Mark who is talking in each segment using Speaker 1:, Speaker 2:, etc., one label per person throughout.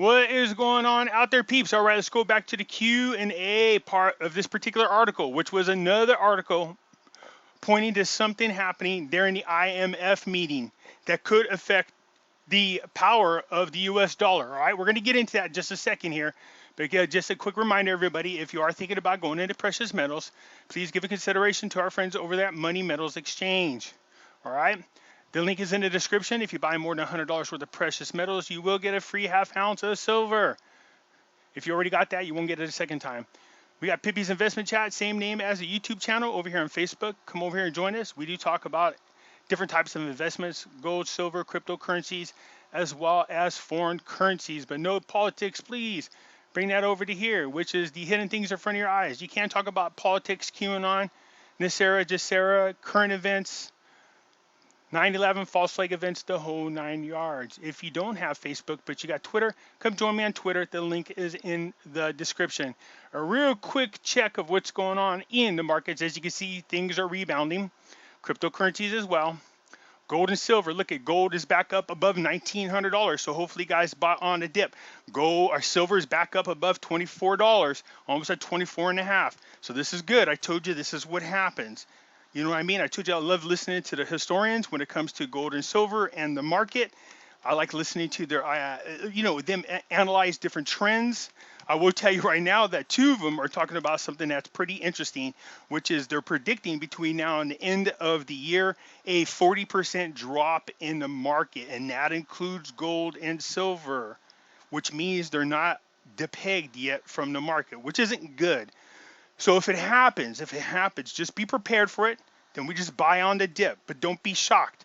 Speaker 1: What is going on out there, peeps? All right, let's go back to the Q&A part of this particular article, which was another article pointing to something happening during the IMF meeting that could affect the power of the US dollar. All right, we're going to get into that in just a second here. But again, just a quick reminder, everybody, if you are thinking about going into precious metals, please give a consideration to our friends over at Money Metals Exchange. All right. The link is in the description. If you buy more than $100 worth of precious metals, you will get a free ½ ounce of silver. If you already got that, you won't get it a second time. We got Pimpy's Investment Chat, same name as the YouTube channel over here on Facebook. Come over here and join us. We do talk about different types of investments, gold, silver, cryptocurrencies, as well as foreign currencies. But no politics, please. Bring that over to here, which is the hidden things in front of your eyes. You can't talk about politics, QAnon, NESARA, GESARA, current events, 9/11, false flag events, the whole 9 yards. If you don't have Facebook, but you got Twitter, come join me on Twitter. The link is in the description. A real quick check of what's going on in the markets. As you can see, things are rebounding. Cryptocurrencies as well. Gold and silver. Look at gold is back up above $1,900. So hopefully, guys bought on a dip. Gold or silver is back up above $24, almost at 24.5. So this is good. I told you this is what happens. You know what I mean? I told you I love listening to the historians when it comes to gold and silver and the market. I like listening to their, them analyze different trends. I will tell you right now that two of them are talking about something that's pretty interesting, which is they're predicting between now and the end of the year a 40% drop in the market, and that includes gold and silver, which means they're not depegged yet from the market, which isn't good. So if it happens, just be prepared for it. Then we just buy on the dip, but don't be shocked.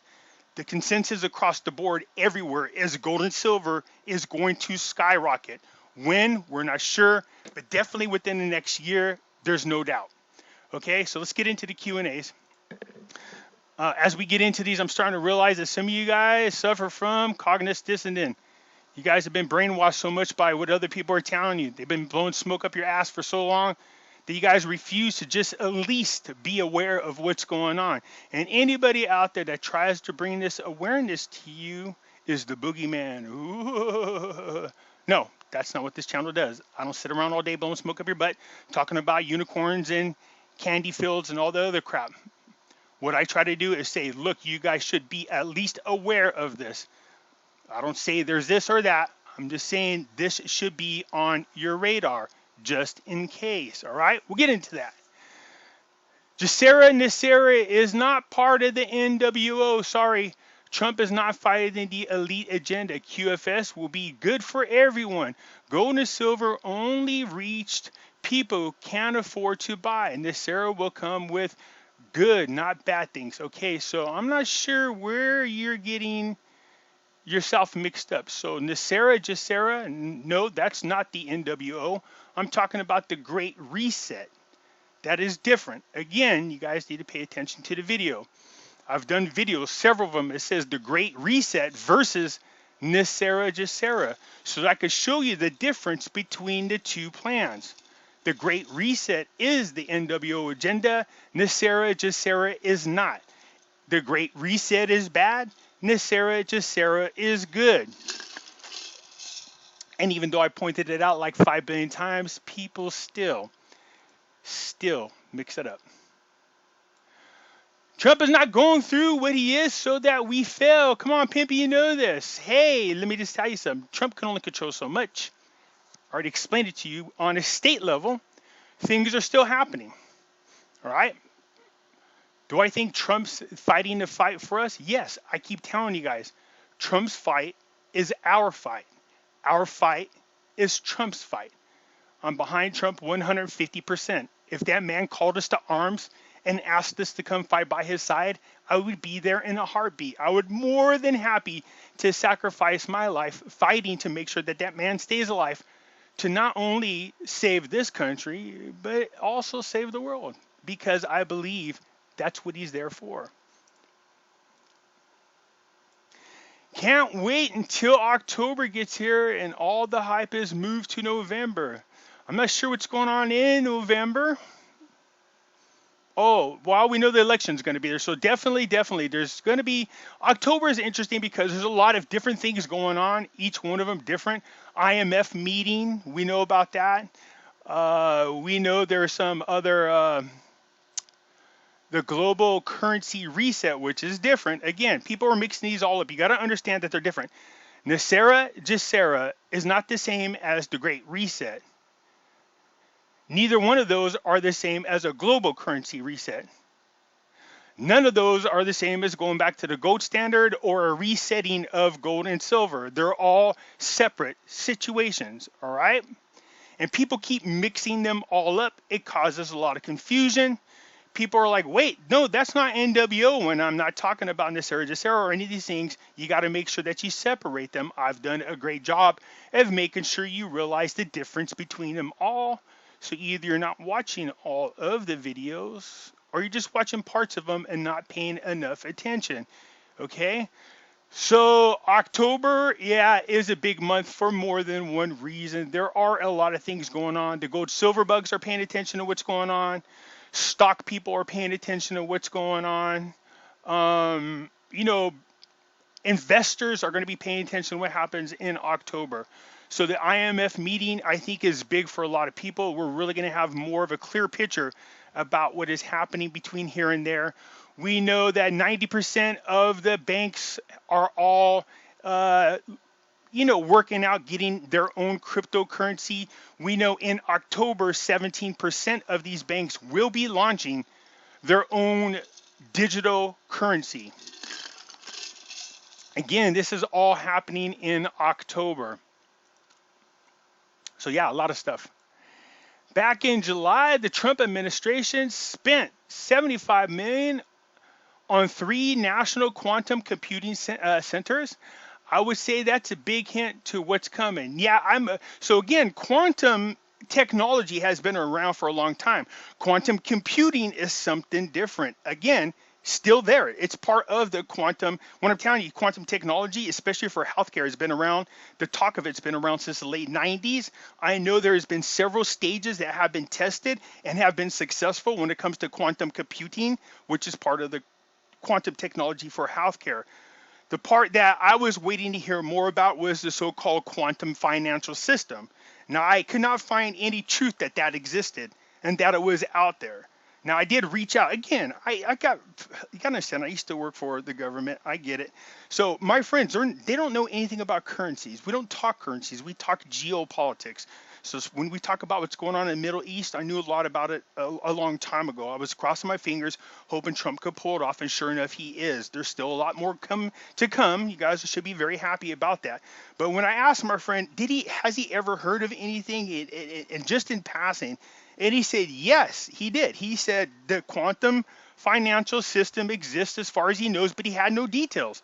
Speaker 1: The consensus across the board everywhere is gold and silver is going to skyrocket. When, we're not sure, but definitely within the next year, there's no doubt. Okay, so let's get into the Q&As. As we get into these, I'm starting to realize that some of you guys suffer from cognitive dissonance. You guys have been brainwashed so much by what other people are telling you. They've been blowing smoke up your ass for so long that you guys refuse to just at least be aware of what's going on. And anybody out there that tries to bring this awareness to you is the boogeyman. Ooh. No, that's not what this channel does. I don't sit around all day blowing smoke up your butt talking about unicorns and candy fields and all the other crap. What I try to do is say, look, you guys should be at least aware of this. I don't say there's this or that. I'm just saying this should be on your radar, just in case. All right, we'll get into that. GESARA NESARA is not part of the NWO. Sorry, Trump is not fighting the elite agenda. QFS will be good for everyone. Gold and silver only reached people who can't afford to buy. NESARA will come with good, not bad things. Okay, so I'm not sure where you're getting yourself mixed up. So NESARA, GESARA, no, that's not the NWO. I'm talking about the Great Reset. That is different. Again, you guys need to pay attention to the video. I've done videos, several of them. It says the Great Reset versus NESARA, GESARA, so that I could show you the difference between the two plans. The Great Reset is the NWO agenda. NESARA, GESARA is not. The Great Reset is bad. NESARA, GESARA is good. And even though I pointed it out like 5 billion times, people still mix it up. Trump is not going through what he is so that we fail. Come on, Pimpy, you know this. Hey, let me just tell you something. Trump can only control so much. I already explained it to you. On a state level, things are still happening. All right? Do I think Trump's fighting the fight for us? Yes, I keep telling you guys. Trump's fight is our fight. Our fight is Trump's fight. I'm behind Trump 150%. If that man called us to arms and asked us to come fight by his side, I would be there in a heartbeat. I would more than happy to sacrifice my life fighting to make sure that that man stays alive, to not only save this country, but also save the world, because I believe that's what he's there for. Can't wait until October gets here and all the hype is moved to November. I'm not sure what's going on in November. Oh, well, we know the election's going to be there. So definitely, definitely, there's going to be October is interesting because there's a lot of different things going on. Each one of them different. IMF meeting, we know about that. We know there's some other, the global currency reset, which is different. Again, people are mixing these all up. You got to understand that they're different. NESARA, GESARA is not the same as the Great Reset. Neither one of those are the same as a global currency reset. None of those are the same as going back to the gold standard or a resetting of gold and silver. They're all separate situations, all right? And people keep mixing them all up. It causes a lot of confusion. People are like, wait, no, that's not NWO when I'm not talking about NESARA, GESARA, or any of these things. You got to make sure that you separate them. I've done a great job of making sure you realize the difference between them all. So either you're not watching all of the videos or you're just watching parts of them and not paying enough attention. Okay? So October, yeah, is a big month for more than one reason. There are a lot of things going on. The gold silver bugs are paying attention to what's going on. Stock people are paying attention to what's going on. You know, investors are going to be paying attention to what happens in October. So the IMF meeting, I think, is big for a lot of people. We're really going to have more of a clear picture about what is happening between here and there. We know that 90% of the banks are all, working out getting their own cryptocurrency. We know in October, 17% of these banks will be launching their own digital currency. Again, this is all happening in October. So yeah, a lot of stuff. Back in July, the Trump administration spent $75 million on 3 national quantum computing centers. I would say that's a big hint to what's coming. Yeah, so again, quantum technology has been around for a long time. Quantum computing is something different. Again, still there. It's part of the quantum. When I'm telling you, quantum technology, especially for healthcare, has been around. The talk of it's been around since the late 90s. I know there's been several stages that have been tested and have been successful when it comes to quantum computing, which is part of the quantum technology for healthcare. The part that I was waiting to hear more about was the so-called quantum financial system. Now, I could not find any truth that existed and that it was out there. Now, I did reach out. Again, you got to understand, I used to work for the government. I get it. So my friends, they don't know anything about currencies. We don't talk currencies. We talk geopolitics. So when we talk about what's going on in the Middle East, I knew a lot about it a long time ago. I was crossing my fingers, hoping Trump could pull it off, and sure enough, he is. There's still a lot more to come. You guys should be very happy about that. But when I asked my friend, has he ever heard of anything, and just in passing, and he said, yes, he did. He said the quantum financial system exists as far as he knows, but he had no details.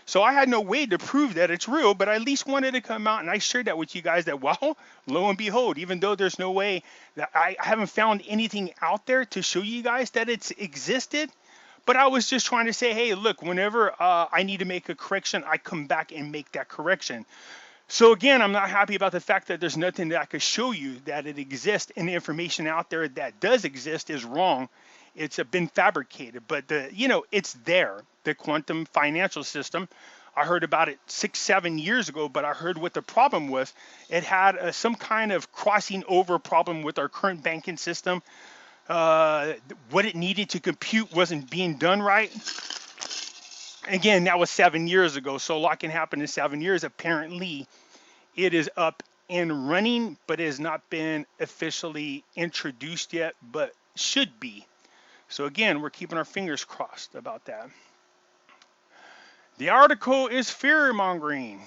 Speaker 1: So I had no way to prove that it's real, but I at least wanted to come out and I shared that with you guys that, well, lo and behold, even though there's no way that I haven't found anything out there to show you guys that it's existed, but I was just trying to say, hey, look, whenever I need to make a correction, I come back and make that correction. So again, I'm not happy about the fact that there's nothing that I could show you that it exists, and the information out there that does exist is wrong. It's been fabricated, but it's there. The quantum financial system. I heard about it 6-7 years ago, but I heard what the problem was. It had some kind of crossing over problem with our current banking system. What it needed to compute wasn't being done right. Again, that was 7 years ago, so a lot can happen in 7 years. Apparently, it is up and running, but it has not been officially introduced yet, but should be. So again, we're keeping our fingers crossed about that. The article is fear-mongering.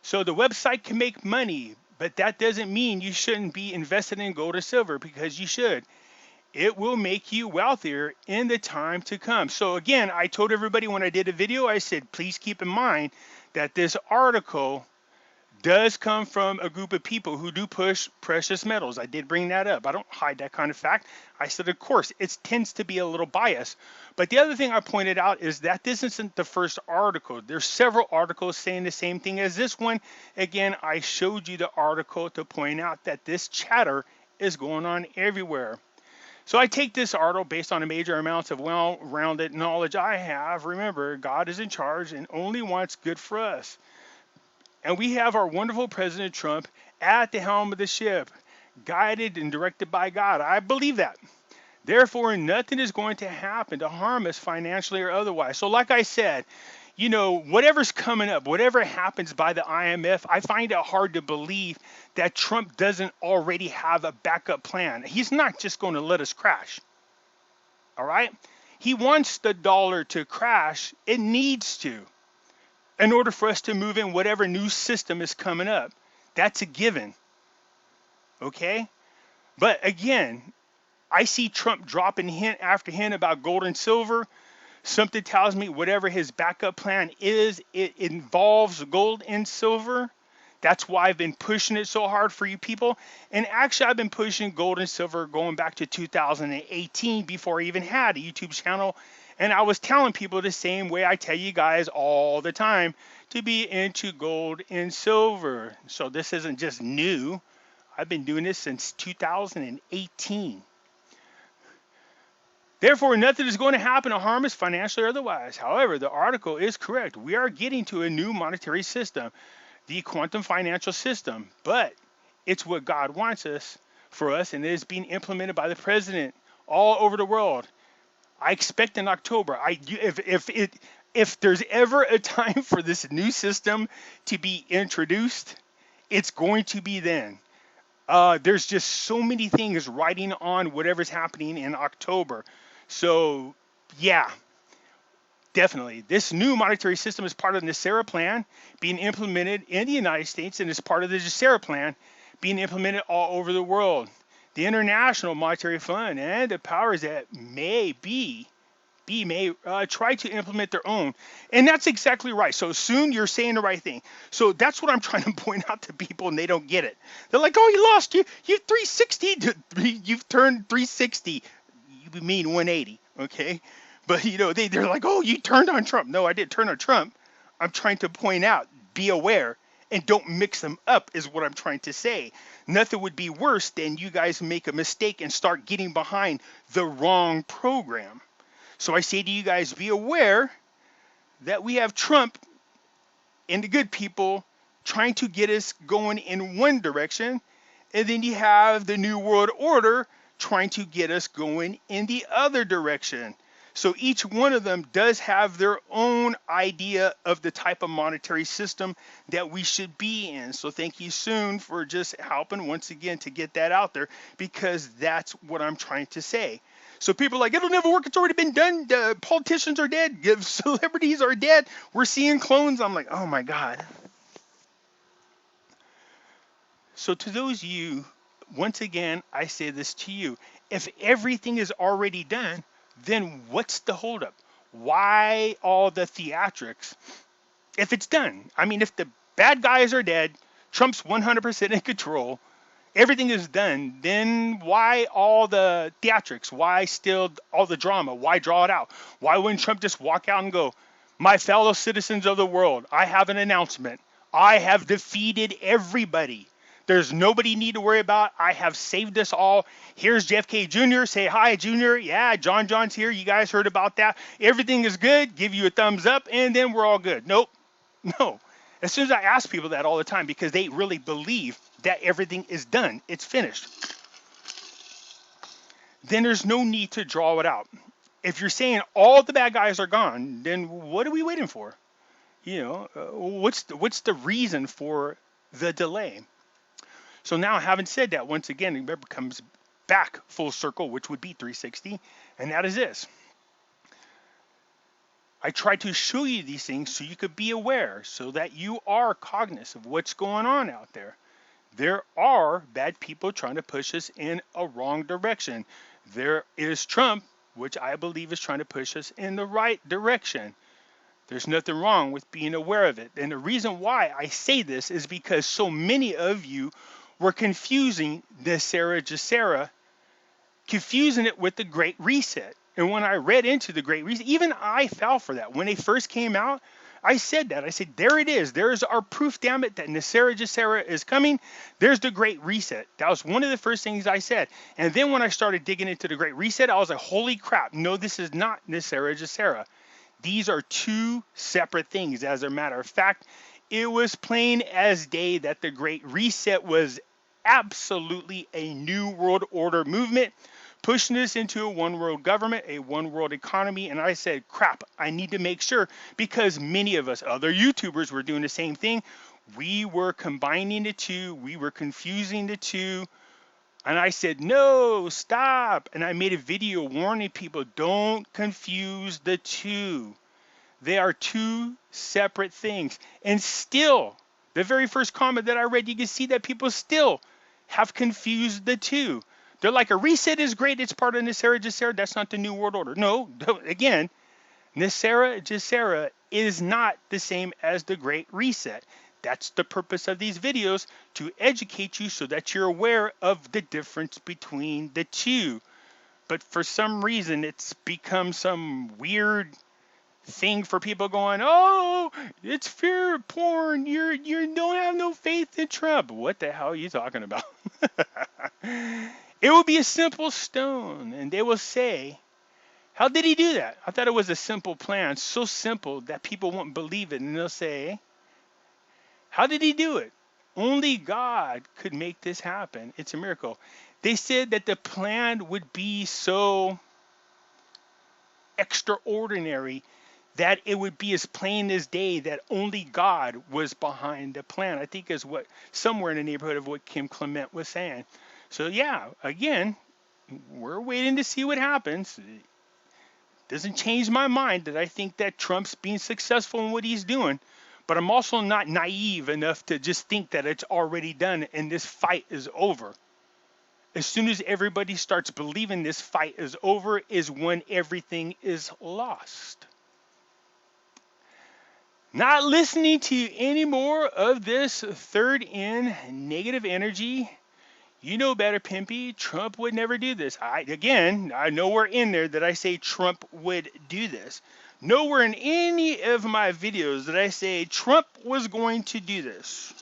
Speaker 1: So the website can make money, but that doesn't mean you shouldn't be invested in gold or silver, because you should. It will make you wealthier in the time to come. So again, I told everybody when I did a video, I said, please keep in mind that this article does come from a group of people who do push precious metals. I did bring that up. I don't hide that kind of fact. I said, of course, it tends to be a little biased. But the other thing I pointed out is that this isn't the first article. There's several articles saying the same thing as this one. Again, I showed you the article to point out that this chatter is going on everywhere. So I take this article based on the major amounts of well-rounded knowledge I have. Remember, God is in charge and only wants good for us. And we have our wonderful President Trump at the helm of the ship, guided and directed by God. I believe that. Therefore, nothing is going to happen to harm us financially or otherwise. So, like I said, whatever's coming up, whatever happens by the IMF, I find it hard to believe that Trump doesn't already have a backup plan. He's not just going to let us crash. All right? He wants the dollar to crash. It needs to, in order for us to move in whatever new system is coming up. That's a given. Okay? But again, I see Trump dropping hint after hint about gold and silver. Something tells me whatever his backup plan is, it involves gold and silver. That's why I've been pushing it so hard for you people. And actually, I've been pushing gold and silver going back to 2018 before I even had a YouTube channel. And I was telling people the same way I tell you guys all the time to be into gold and silver. So this isn't just new. I've been doing this since 2018. Therefore, nothing is going to happen to harm us financially or otherwise. However, the article is correct. We are getting to a new monetary system, the quantum financial system, but it's what God wants for us, and it is being implemented by the president all over the world. I expect in October. If there's ever a time for this new system to be introduced, it's going to be then. There's just so many things riding on whatever's happening in October. So, yeah, definitely. This new monetary system is part of the NESARA plan being implemented in the United States, and is part of the GESARA plan being implemented all over the world. The International Monetary Fund and the powers that may try to implement their own. And that's exactly right. So soon you're saying the right thing. So that's what I'm trying to point out to people, and they don't get it. They're like, oh, you lost. You've 360. You've turned 360. You mean 180, okay? But, they're like, oh, you turned on Trump. No, I didn't turn on Trump. I'm trying to point out, be aware, and don't mix them up is what I'm trying to say. Nothing would be worse than you guys make a mistake and start getting behind the wrong program. So I say to you guys, be aware that we have Trump and the good people trying to get us going in one direction, and then you have the New World Order trying to get us going in the other direction. So each one of them does have their own idea of the type of monetary system that we should be in. So thank you soon for just helping once again to get that out there, because that's what I'm trying to say. So people are like, it'll never work. It's already been done. Politicians are dead. Celebrities are dead. We're seeing clones. I'm like, oh my God. So to those of you, once again, I say this to you. If everything is already done, then what's the holdup? Why all the theatrics? If it's done, I mean, if the bad guys are dead, Trump's 100% in control, everything is done, then why all the theatrics? Why still all the drama? Why draw it out? Why wouldn't Trump just walk out and go, my fellow citizens of the world, I have an announcement. I have defeated everybody. There's nobody need to worry about. I have saved us all. Here's JFK Jr. Say hi, Jr. Yeah, John's here. You guys heard about that. Everything is good. Give you a thumbs up, and then we're all good. Nope. No. As soon as I ask people that all the time, because they really believe that everything is done, it's finished, then there's no need to draw it out. If you're saying all the bad guys are gone, then what are we waiting for? What's the reason for the delay? So now, having said that, once again, remember, comes back full circle, which would be 360, and that is this. I try to show you these things so you could be aware, so that you are cognizant of what's going on out there. There are bad people trying to push us in a wrong direction. There is Trump, which I believe is trying to push us in the right direction. There's nothing wrong with being aware of it. And the reason why I say this is because so many of you were confusing NESARA, GESARA, confusing it with the Great Reset. And when I read into the Great Reset, even I fell for that. When they first came out, I said that. I said, there it is. There's our proof, damn it, that NESARA GESARA is coming. There's the Great Reset. That was one of the first things I said. And then when I started digging into the Great Reset, I was like, holy crap. No, this is not NESARA GESARA. These are two separate things. As a matter of fact, it was plain as day that the Great Reset was absolutely a new world order movement, pushing us into a one world government, a one world economy. And I said, crap, I need to make sure, because many of us other YouTubers were doing the same thing. We were combining the two, we were confusing the two. And I said, no, stop. And I made a video warning people, don't confuse the two. They are two separate things. And still, the very first comment that I read, you can see that people still have confused the two. They're like, a reset is great. It's part of NESARA GESARA. That's not the New World Order. No, again, NESARA GESARA is not the same as the Great Reset. That's the purpose of these videos, to educate you so that you're aware of the difference between the two. But for some reason, it's become some weird thing for people going, oh, it's fear porn. You don't have no faith in Trump. What the hell are you talking about? It will be a simple stone, and they will say, how did he do that? I thought it was a simple plan, so simple that people won't believe it, and they'll say, how did he do it? Only God could make this happen. It's a miracle. They said that the plan would be so extraordinary that it would be as plain as day that only God was behind the plan. I think is what, somewhere in the neighborhood of what Kim Clement was saying. So yeah, again, we're waiting to see what happens. It doesn't change my mind that I think that Trump's being successful in what he's doing. But I'm also not naive enough to just think that it's already done and this fight is over. As soon as everybody starts believing this fight is over is when everything is lost. Not listening to any more of this third in negative energy. You know better, Pimpy. Trump would never do this. I nowhere in there that I say Trump would do this. Nowhere in any of my videos that I say Trump was going to do this.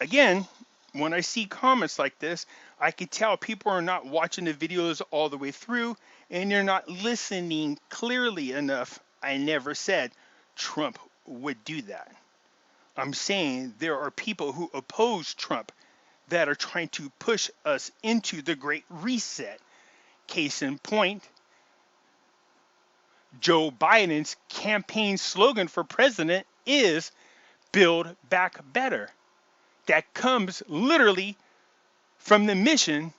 Speaker 1: Again, when I see comments like this, I can tell people are not watching the videos all the way through and you're not listening clearly enough. I never said Trump would do that. I'm saying there are people who oppose Trump that are trying to push us into the Great Reset. Case in point, Joe Biden's campaign slogan for president is Build Back Better. That comes literally from the mission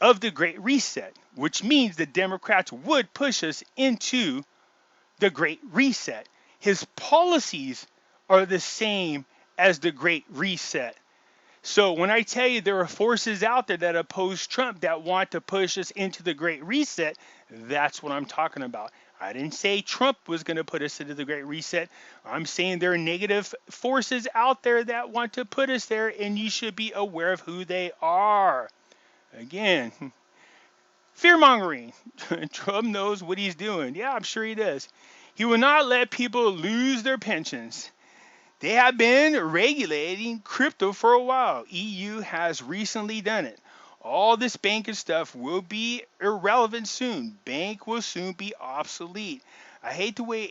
Speaker 1: of the Great Reset, which means the Democrats would push us into the Great Reset. His policies are the same as the Great Reset. So when I tell you there are forces out there that oppose Trump that want to push us into the Great Reset, that's what I'm talking about. I didn't say Trump was going to put us into the Great Reset. I'm saying there are negative forces out there that want to put us there, and you should be aware of who they are. Again, fear-mongering. Trump knows what he's doing. Yeah, I'm sure he does. He will not let people lose their pensions. They have been regulating crypto for a while. EU has recently done it. All this banking stuff will be irrelevant soon. Bank will soon be obsolete. I hate the way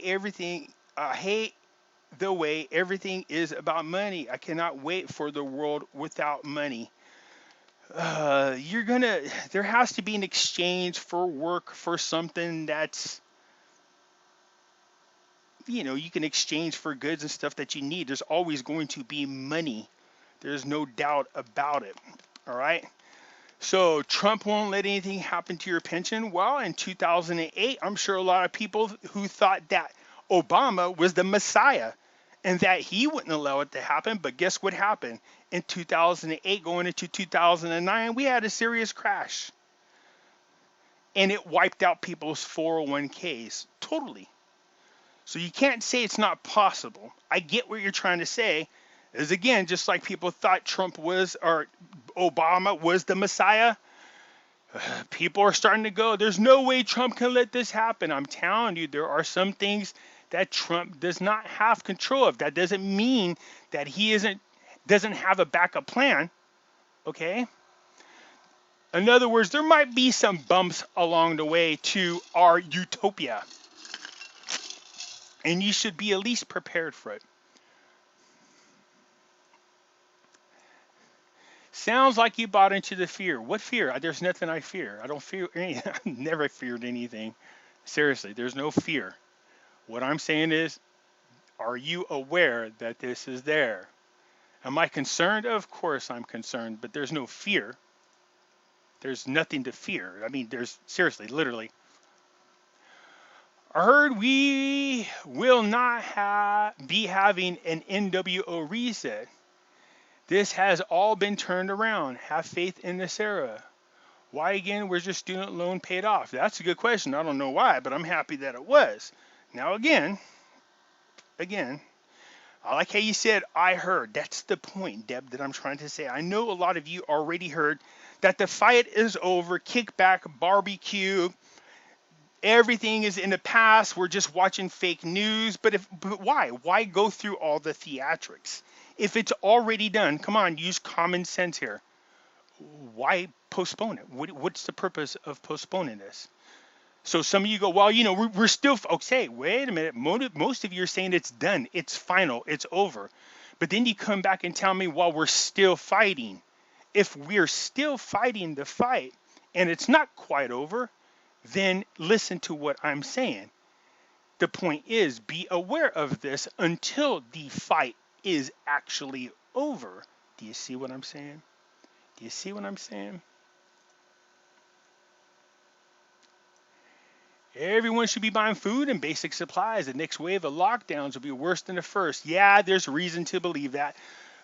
Speaker 1: everything is about money. I cannot wait for the world without money. There has to be an exchange for work for something that's, you can exchange for goods and stuff that you need. There's always going to be money. There's no doubt about it. All right. So Trump won't let anything happen to your pension. Well, in 2008, I'm sure a lot of people who thought that Obama was the Messiah and that he wouldn't allow it to happen. But guess what happened? In 2008, going into 2009, we had a serious crash. And it wiped out people's 401ks totally. So you can't say it's not possible. I get what you're trying to say. Is again, just like people thought Trump was, or Obama was the Messiah, people are starting to go, there's no way Trump can let this happen. I'm telling you, there are some things that Trump does not have control of. That doesn't mean that he doesn't have a backup plan. Okay? In other words, there might be some bumps along the way to our utopia. And you should be at least prepared for it. Sounds like you bought into the fear. What fear? There's nothing I fear. I don't fear anything. I've never feared anything. Seriously, there's no fear. What I'm saying is, are you aware that this is there? Am I concerned? Of course I'm concerned, but there's no fear. There's nothing to fear. I mean, there's seriously, literally. I heard we will not be having an NWO reset. This has all been turned around. Have faith in NESARA. Why again was your student loan paid off? That's a good question. I don't know why, but I'm happy that it was. Now again, I like how you said, I heard. That's the point, Deb, that I'm trying to say. I know a lot of you already heard that the fight is over, kickback, barbecue, everything is in the past. We're just watching fake news. But why? Why go through all the theatrics? If it's already done, come on, use common sense here. Why postpone it? What's the purpose of postponing this? So some of you go, well, we're still, okay, wait a minute. Most of you are saying it's done, it's final, it's over. But then you come back and tell me, well, we're still fighting. If we're still fighting the fight and it's not quite over, then listen to what I'm saying. The point is, be aware of this until the fight is actually over. Do you see what I'm saying? Do you see what I'm saying? Everyone should be buying food and basic supplies. The next wave of lockdowns will be worse than the first. Yeah, there's reason to believe that.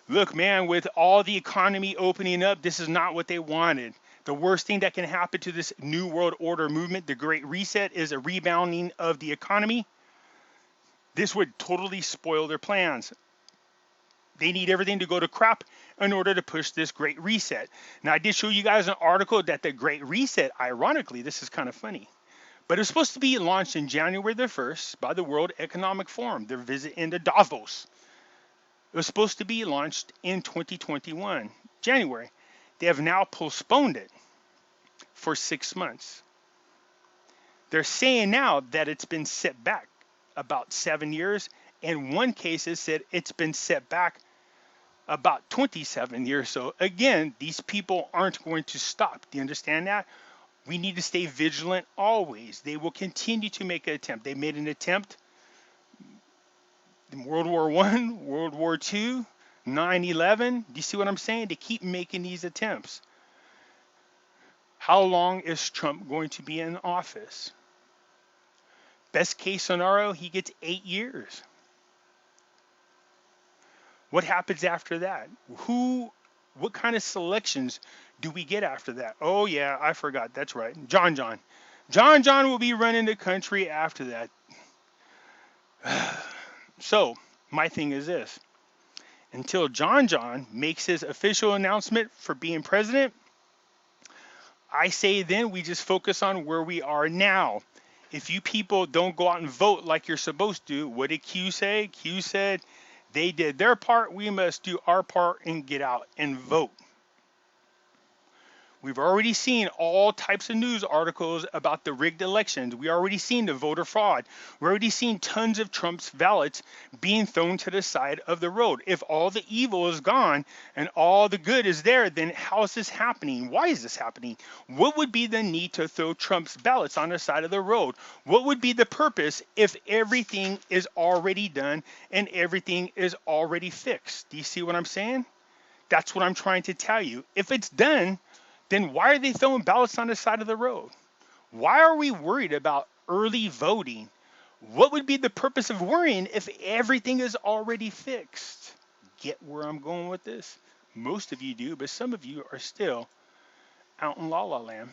Speaker 1: Look, man, with all the economy opening up, this is not what they wanted. The worst thing that can happen to this New World Order movement, the Great Reset, is a rebounding of the economy. This would totally spoil their plans. They need everything to go to crap in order to push this Great Reset. Now, I did show you guys an article that the Great Reset, ironically, this is kind of funny, but it's supposed to be launched in January the 1st by the World Economic Forum. Their visit into Davos. It was supposed to be launched in 2021, January. They have now postponed it for 6 months. They're saying now that it's been set back about 7 years. In one case, it said it's been set back about 27 years. So again, these people aren't going to stop. Do you understand that? We need to stay vigilant always. They will continue to make an attempt. They made an attempt in World War I, World War II, 9/11. Do you see what I'm saying? They keep making these attempts. How long is Trump going to be in office? Best case scenario, he gets 8 years. What happens after that? What kind of selections do we get after that? Oh yeah, I forgot. That's right. John will be running the country after that. So my thing is this. Until John makes his official announcement for being president, I say then we just focus on where we are now. If you people don't go out and vote like you're supposed to, what did Q say? Q said they did their part, we must do our part and get out and vote. We've already seen all types of news articles about the rigged elections. We already seen the voter fraud. We already seen tons of Trump's ballots being thrown to the side of the road. If all the evil is gone and all the good is there, then how is this happening? Why is this happening? What would be the need to throw Trump's ballots on the side of the road? What would be the purpose if everything is already done and everything is already fixed? Do you see what I'm saying? That's what I'm trying to tell you. If it's done, then why are they throwing ballots on the side of the road? Why are we worried about early voting? What would be the purpose of worrying if everything is already fixed? Get where I'm going with this? Most of you do, but some of you are still out in la la land.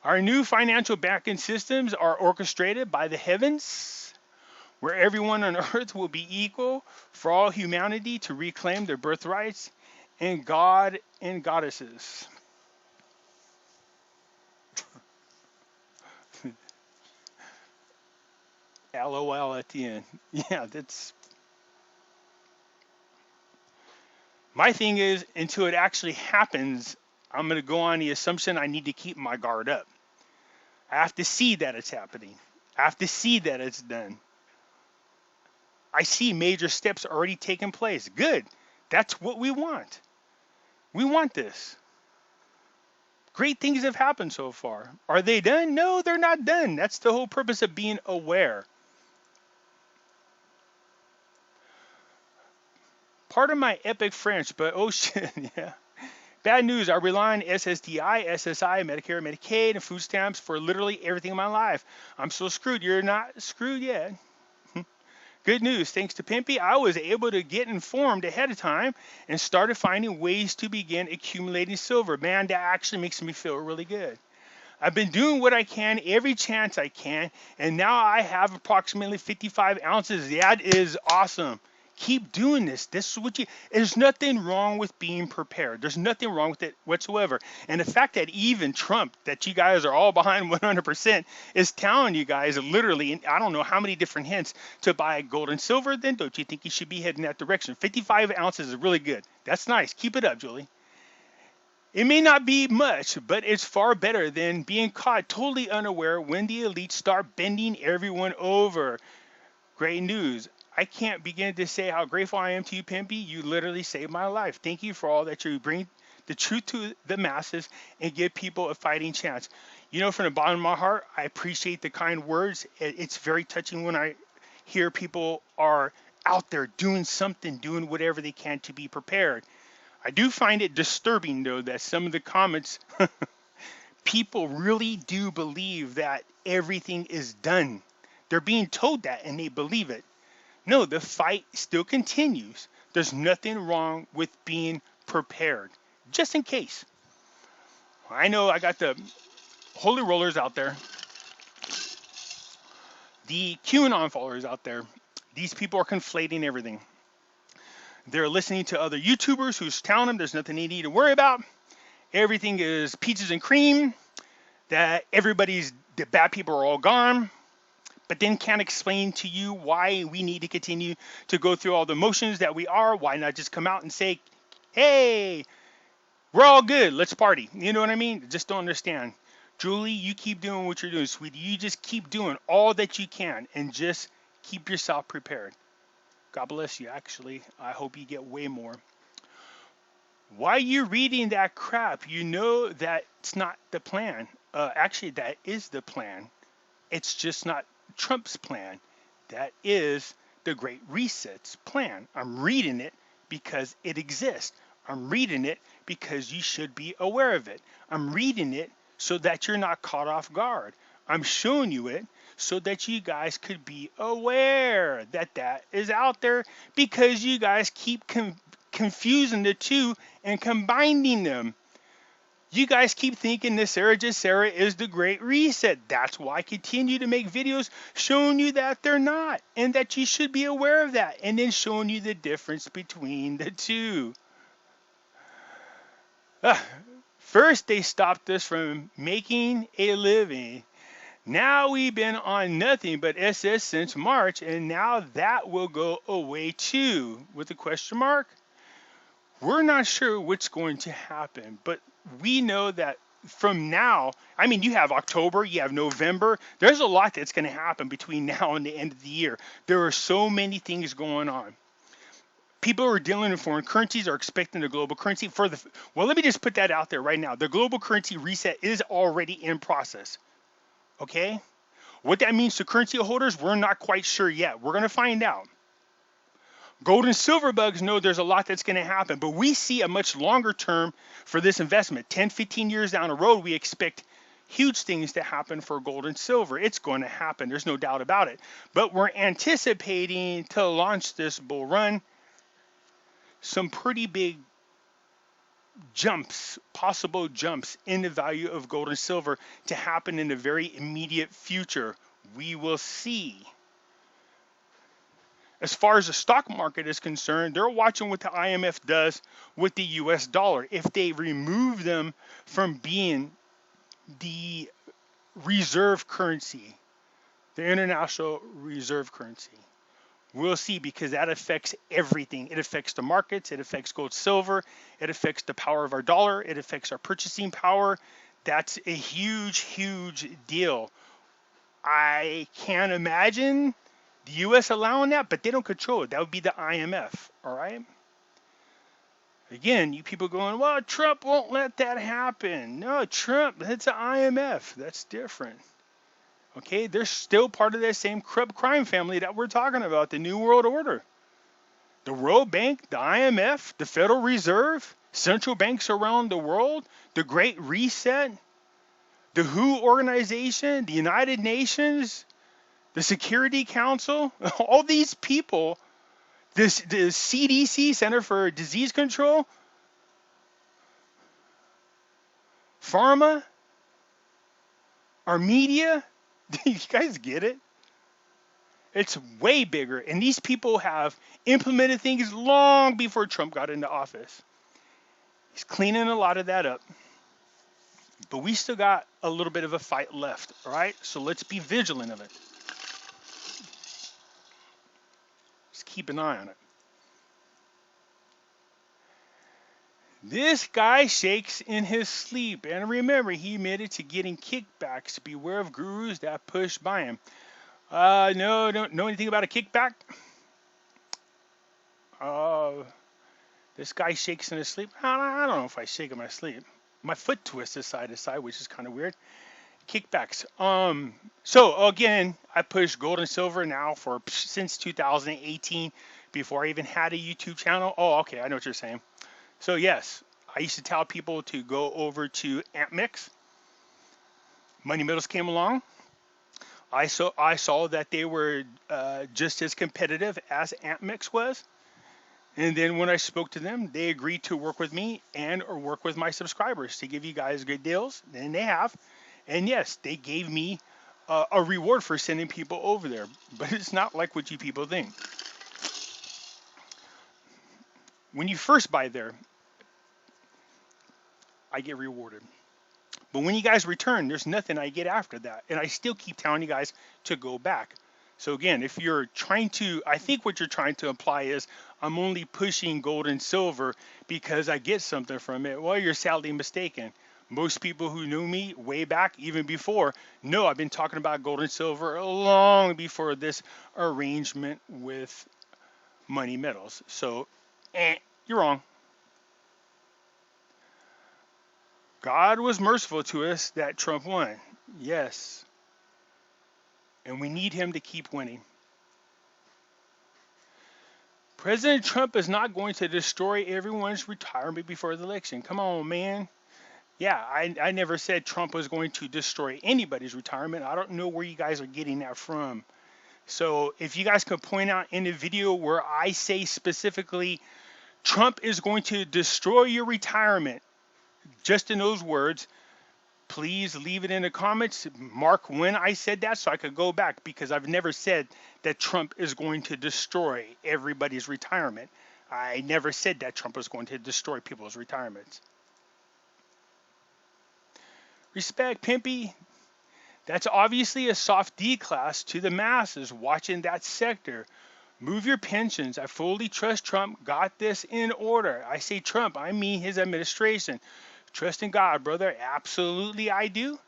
Speaker 1: Our new financial banking systems are orchestrated by the heavens, where everyone on earth will be equal for all humanity to reclaim their birthrights and God and goddesses. LOL at the end. Yeah, that's my thing is until it actually happens, I'm going to go on the assumption I need to keep my guard up. I have to see that it's happening. I have to see that it's done. I see major steps already taking place. Good. That's what we want. We want this. Great things have happened so far. Are they done? No, they're not done. That's the whole purpose of being aware. Part of my epic French, but oh shit, yeah. Bad news. I rely on SSDI, SSI, Medicare, Medicaid, and food stamps for literally everything in my life. I'm so screwed. You're not screwed yet. Good news. Thanks to Pimpy, I was able to get informed ahead of time and started finding ways to begin accumulating silver. Man, that actually makes me feel really good. I've been doing what I can every chance I can, and now I have approximately 55 ounces. That is awesome. Keep doing this. This is what you. There's nothing wrong with being prepared. There's nothing wrong with it whatsoever. And the fact that even Trump, that you guys are all behind 100%, is telling you guys literally, and I don't know how many different hints to buy gold and silver, then don't you think you should be heading that direction? 55 ounces is really good. That's nice. Keep it up, Julie. It may not be much, but it's far better than being caught totally unaware when the elites start bending everyone over. Great news. I can't begin to say how grateful I am to you, Pimpy. You literally saved my life. Thank you for all that you bring the truth to the masses and give people a fighting chance. You know, from the bottom of my heart, I appreciate the kind words. It's very touching when I hear people are out there doing something, doing whatever they can to be prepared. I do find it disturbing, though, that some of the comments, people really do believe that everything is done. They're being told that and they believe it. No, the fight still continues. There's nothing wrong with being prepared, just in case. I know I got the holy rollers out there, the QAnon followers out there. These people are conflating everything. They're listening to other YouTubers who's telling them there's nothing they need to worry about. Everything is peaches and cream, that the bad people are all gone, but then can't explain to you why we need to continue to go through all the motions that we are. Why not just come out and say, hey, we're all good, let's party. You know what I mean? Just don't understand. Julie, you keep doing what you're doing, sweetie. You just keep doing all that you can and just keep yourself prepared. God bless you, actually. I hope you get way more. Why are you reading that crap? You know that's not the plan. Actually, that is the plan. It's just not Trump's plan. That is the Great Reset's plan. I'm reading it because it exists. I'm reading it because you should be aware of it. I'm reading it so that you're not caught off guard. I'm showing you it so that you guys could be aware that that is out there, because you guys keep confusing the two and combining them. You guys keep thinking NESARA GESARA is the Great Reset. That's why I continue to make videos showing you that they're not, and that you should be aware of that, and then showing you the difference between the two. First, they stopped us from making a living. Now we've been on nothing but SS since March, and now that will go away too, with a question mark. We're not sure what's going to happen, but we know that from now, I mean, you have October, you have November. There's a lot that's going to happen between now and the end of the year. There are so many things going on. People who are dealing in foreign currencies are expecting the global currency well, let me just put that out there right now. The global currency reset is already in process. Okay? What that means to currency holders, we're not quite sure yet. We're going to find out. Gold and silver bugs know there's a lot that's going to happen, but we see a much longer term for this investment. 10, 15 years down the road, we expect huge things to happen for gold and silver. It's going to happen. There's no doubt about it. But we're anticipating to launch this bull run some pretty big jumps, possible jumps in the value of gold and silver to happen in the very immediate future. We will see. As far as the stock market is concerned, they're watching what the IMF does with the US dollar. If they remove them from being the reserve currency, the international reserve currency. We'll see, because that affects everything. It affects the markets. It affects gold, silver. It affects the power of our dollar. It affects our purchasing power. That's a huge, huge deal. I can't imagine the U.S. allowing that, but they don't control it. That would be the IMF, all right? Again, you people going, well, Trump won't let that happen. No, Trump, that's the IMF. That's different. Okay, they're still part of that same corrupt crime family that we're talking about, the New World Order. The World Bank, the IMF, the Federal Reserve, central banks around the world, the Great Reset, the WHO organization, the United Nations, the Security Council, all these people, the CDC, Center for Disease Control, pharma, our media. Do you guys get it? It's way bigger. And these people have implemented things long before Trump got into office. He's cleaning a lot of that up. But we still got a little bit of a fight left, all right? So let's be vigilant of it. Just keep an eye on it. This guy shakes in his sleep. And remember, he admitted to getting kickbacks. Beware of gurus that push by him. No, don't know anything about a kickback. This guy shakes in his sleep. I don't know if I shake in my sleep. My foot twists side to side, which is kind of weird. Kickbacks. So again, I push gold and silver now since 2018, before I even had a YouTube channel. Oh, okay, I know what you're saying. So yes, I used to tell people to go over to AmpMix. Money Metals came along. I saw that they were just as competitive as AmpMix was. And then when I spoke to them, they agreed to work with me or work with my subscribers to give you guys good deals. And they have. And yes, they gave me a reward for sending people over there. But it's not like what you people think. When you first buy there, I get rewarded. But when you guys return, there's nothing I get after that. And I still keep telling you guys to go back. So again, if you're trying to, I think what you're trying to imply is I'm only pushing gold and silver because I get something from it. Well, you're sadly mistaken. Most people who knew me way back, even before, know I've been talking about gold and silver long before this arrangement with Money Metals. So, you're wrong. God was merciful to us that Trump won. Yes. And we need him to keep winning. President Trump is not going to destroy everyone's retirement before the election. Come on, man. Yeah, I never said Trump was going to destroy anybody's retirement. I don't know where you guys are getting that from. So if you guys could point out in the video where I say specifically Trump is going to destroy your retirement, just in those words, please leave it in the comments. Mark when I said that so I could go back, because I've never said that Trump is going to destroy everybody's retirement. I never said that Trump was going to destroy people's retirements. Respect, Pimpy. That's obviously a soft D class to the masses watching that sector. Move your pensions. I fully trust Trump got this in order. I say Trump, I mean his administration. Trust in God, brother. Absolutely I do.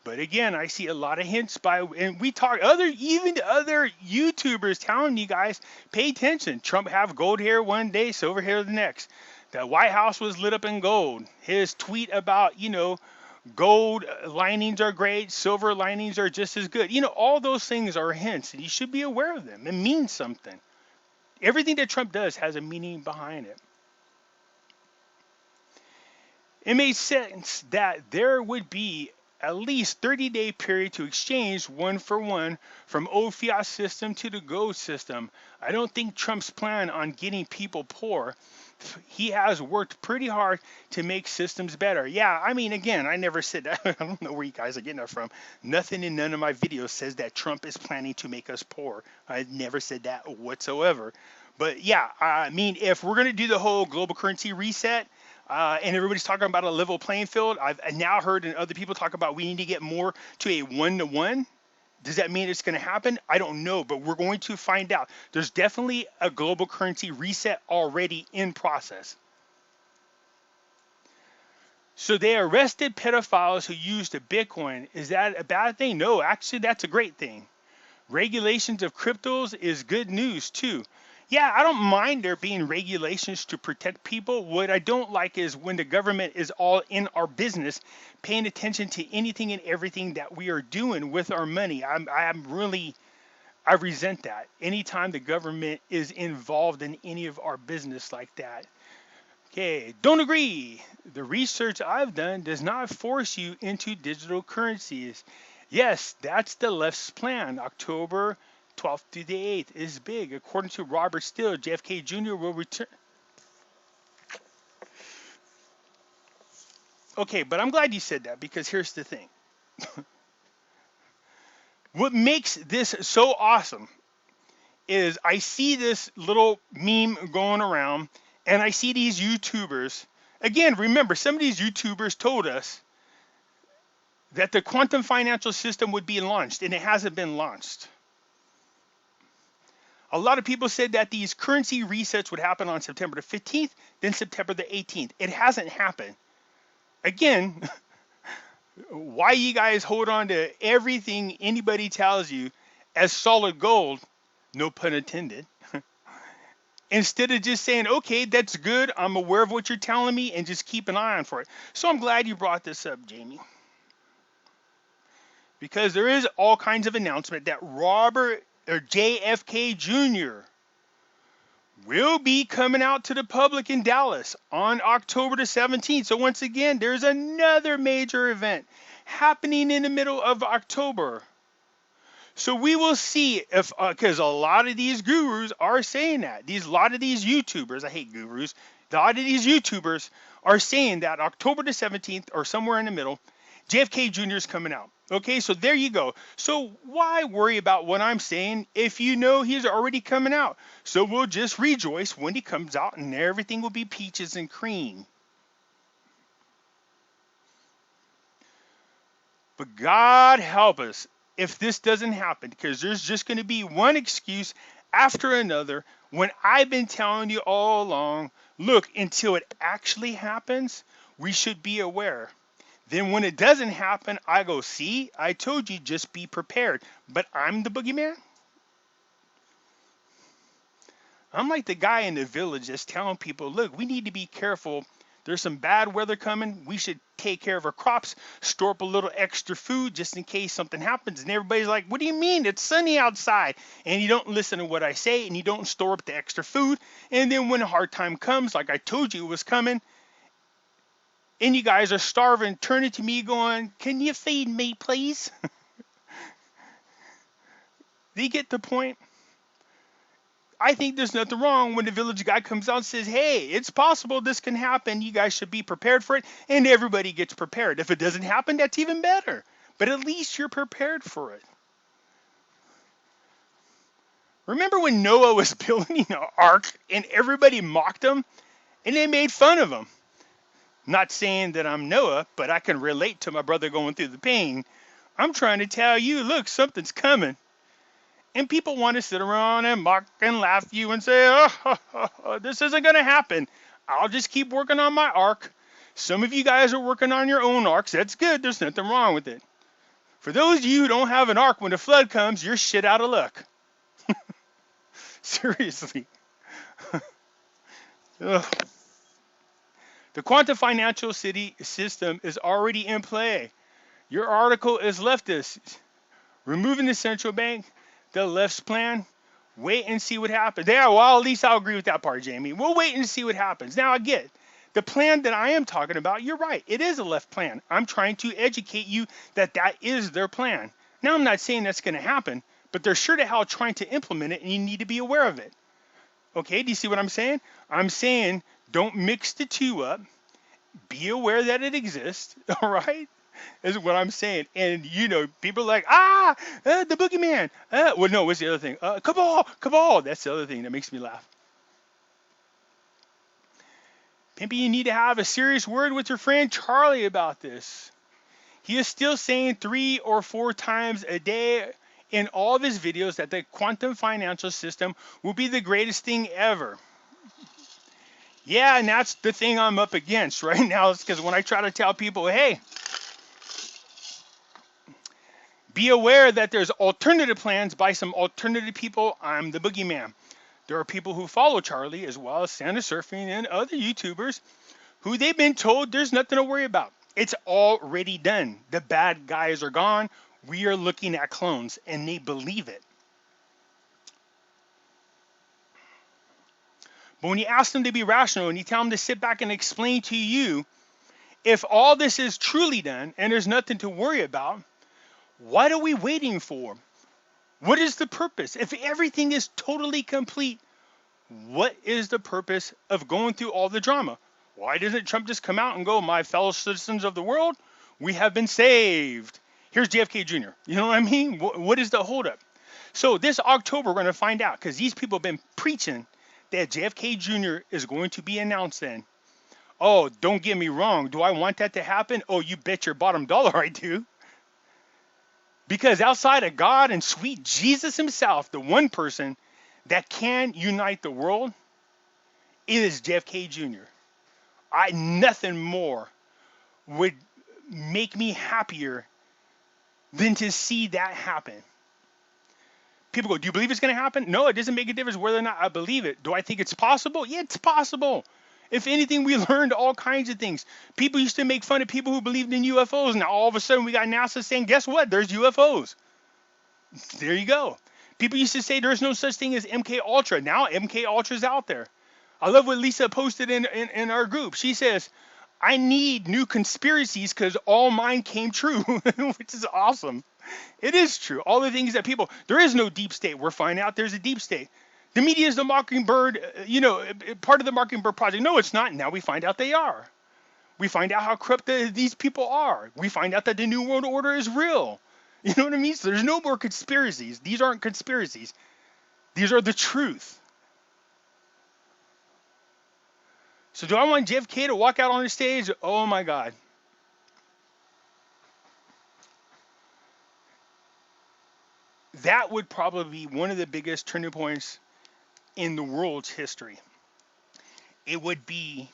Speaker 1: But again, I see a lot of hints and we talk even other YouTubers telling you guys, pay attention. Trump have gold hair one day, silver hair the next. The White House was lit up in gold. His tweet about, gold linings are great, silver linings are just as good. All those things are hints, and you should be aware of them. It means something. Everything that Trump does has a meaning behind it. It made sense that there would be at least 30-day period to exchange one for one from old fiat system to the gold system. I don't think Trump's plan on getting people poor. He has worked pretty hard to make systems better. Yeah, again, I never said that. I don't know where you guys are getting that from. Nothing in none of my videos says that Trump is planning to make us poor. I never said that whatsoever. But yeah, if we're going to do the whole global currency reset, and everybody's talking about a level playing field, I've now heard other people talk about we need to get more to a one-to-one. Does that mean it's going to happen? I don't know, but we're going to find out. There's definitely a global currency reset already in process. So they arrested pedophiles who used a Bitcoin. Is that a bad thing? No, actually, that's a great thing. Regulations of cryptos is good news too. Yeah, I don't mind there being regulations to protect people. What I don't like is when the government is all in our business, paying attention to anything and everything that we are doing with our money. I resent that. Anytime the government is involved in any of our business like that. Okay, don't agree. The research I've done does not force you into digital currencies. Yes, that's the left's plan. October 12th to the 8th is big. According to Robert Steele, JFK Jr. will return. Okay, but I'm glad you said that because here's the thing. What makes this so awesome is I see this little meme going around and I see these YouTubers. Again, remember, some of these YouTubers told us that the quantum financial system would be launched, and it hasn't been launched. A lot of people said that these currency resets would happen on September the 15th, then September the 18th. It hasn't happened. Again, why you guys hold on to everything anybody tells you as solid gold, no pun intended, instead of just saying, okay, that's good, I'm aware of what you're telling me, and just keep an eye on for it. So I'm glad you brought this up, Jamie. Because there is all kinds of announcement that Robert or JFK Jr. will be coming out to the public in Dallas on October the 17th. So once again, there's another major event happening in the middle of October. So we will see if, because a lot of these gurus are saying that. A lot of these YouTubers, I hate gurus, a lot of these YouTubers are saying that October the 17th or somewhere in the middle, JFK Jr. is coming out. Okay, so there you go. So why worry about what I'm saying if you know he's already coming out? So we'll just rejoice when he comes out and everything will be peaches and cream. But God help us if this doesn't happen, because there's just going to be one excuse after another when I've been telling you all along, look, until it actually happens, we should be aware. Then when it doesn't happen, I go, see, I told you, just be prepared. But I'm the boogeyman. I'm like the guy in the village just telling people, look, we need to be careful. There's some bad weather coming. We should take care of our crops, store up a little extra food just in case something happens. And everybody's like, what do you mean? It's sunny outside. And you don't listen to what I say, and you don't store up the extra food. And then when a hard time comes, like I told you it was coming, and you guys are starving, turning to me going, can you feed me, please? Do you get the point? I think there's nothing wrong when the village guy comes out and says, hey, it's possible this can happen. You guys should be prepared for it. And everybody gets prepared. If it doesn't happen, that's even better. But at least you're prepared for it. Remember when Noah was building an ark and everybody mocked him and they made fun of him? Not saying that I'm Noah, but I can relate to my brother going through the pain. I'm trying to tell you, look, something's coming. And people want to sit around and mock and laugh at you and say, oh, this isn't going to happen. I'll just keep working on my ark. Some of you guys are working on your own arks. That's good. There's nothing wrong with it. For those of you who don't have an ark, when the flood comes, you're shit out of luck. Seriously. The quantum financial system is already in play. Your article is leftist. Removing the central bank, the left's plan. Wait and see what happens. Yeah, well, at least I'll agree with that part, Jamie. We'll wait and see what happens. Now, I get the plan that I am talking about. You're right. It is a left plan. I'm trying to educate you that that is their plan. Now, I'm not saying that's going to happen, but they're sure to hell trying to implement it, and you need to be aware of it. Okay, do you see what I'm saying? I'm saying don't mix the two up. Be aware that it exists, all right? Is what I'm saying. And, you know, people are like, the boogeyman. Well, no, what's the other thing? Cabal. That's the other thing that makes me laugh. Pimpy, you need to have a serious word with your friend Charlie about this. He is still saying 3 or 4 times a day in all of his videos that the quantum financial system will be the greatest thing ever. Yeah, and that's the thing I'm up against right now. Is because when I try to tell people, hey, be aware that there's alternative plans by some alternative people, I'm the boogeyman. There are people who follow Charlie as well as Santa Surfing and other YouTubers who they've been told there's nothing to worry about. It's already done. The bad guys are gone. We are looking at clones, and they believe it. But when you ask them to be rational and you tell them to sit back and explain to you, if all this is truly done and there's nothing to worry about, what are we waiting for? What is the purpose? If everything is totally complete, what is the purpose of going through all the drama? Why doesn't Trump just come out and go, my fellow citizens of the world, we have been saved. Here's JFK Jr. You know what I mean? What is the holdup? So this October, we're going to find out, because these people have been preaching that JFK Jr. is going to be announced then. Oh, don't get me wrong. Do I want that to happen? Oh, you bet your bottom dollar I do. Because outside of God and sweet Jesus himself, the one person that can unite the world is JFK Jr. Nothing more would make me happier than to see that happen. People go, do you believe it's going to happen? No, it doesn't make a difference whether or not I believe it. Do I think it's possible? Yeah, it's possible. If anything, we learned all kinds of things. People used to make fun of people who believed in UFOs. Now, all of a sudden, we got NASA saying, guess what? There's UFOs. There you go. People used to say there's no such thing as MK Ultra. Now, MK Ultra's out there. I love what Lisa posted in our group. She says, I need new conspiracies because all mine came true, which is awesome. It is true. All the things that people, there is no deep state. We're finding out there's a deep state. The media is the Mockingbird, part of the Mockingbird Project. No, it's not. Now we find out they are. We find out how corrupt these people are. We find out that the New World Order is real. You know what I mean? So there's no more conspiracies. These aren't conspiracies. These are the truth. So do I want JFK to walk out on the stage? Oh my God. That would probably be one of the biggest turning points in the world's history. It would be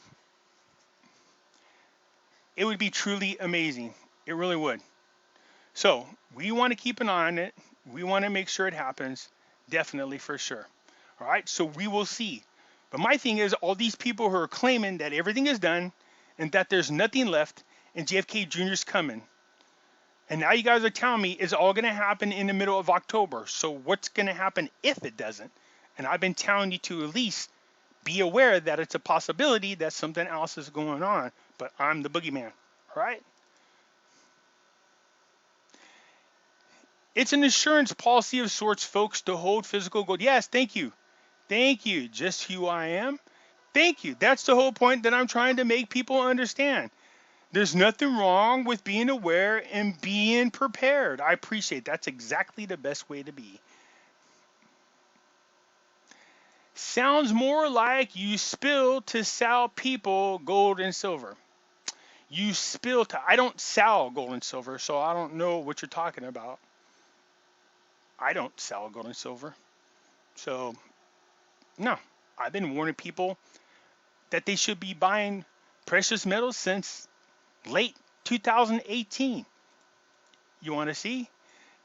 Speaker 1: truly amazing. It really would. So we want to keep an eye on it. We want to make sure it happens. Definitely, for sure. All right. So we will see. But my thing is, all these people who are claiming that everything is done and that there's nothing left and JFK Jr.'s coming. And now you guys are telling me it's all going to happen in the middle of October. So what's going to happen if it doesn't? And I've been telling you to at least be aware that it's a possibility that something else is going on. But I'm the boogeyman. All right? It's an insurance policy of sorts, folks, to hold physical gold. Yes, thank you. Thank you. Just who I am. Thank you. That's the whole point that I'm trying to make people understand. There's nothing wrong with being aware and being prepared. I appreciate that's exactly the best way to be. Sounds more like you spill to sell people gold and silver. You spill to, I don't sell gold and silver, so I don't know what you're talking about. I don't sell gold and silver. So, no. I've been warning people that they should be buying precious metals since late 2018. You want to see?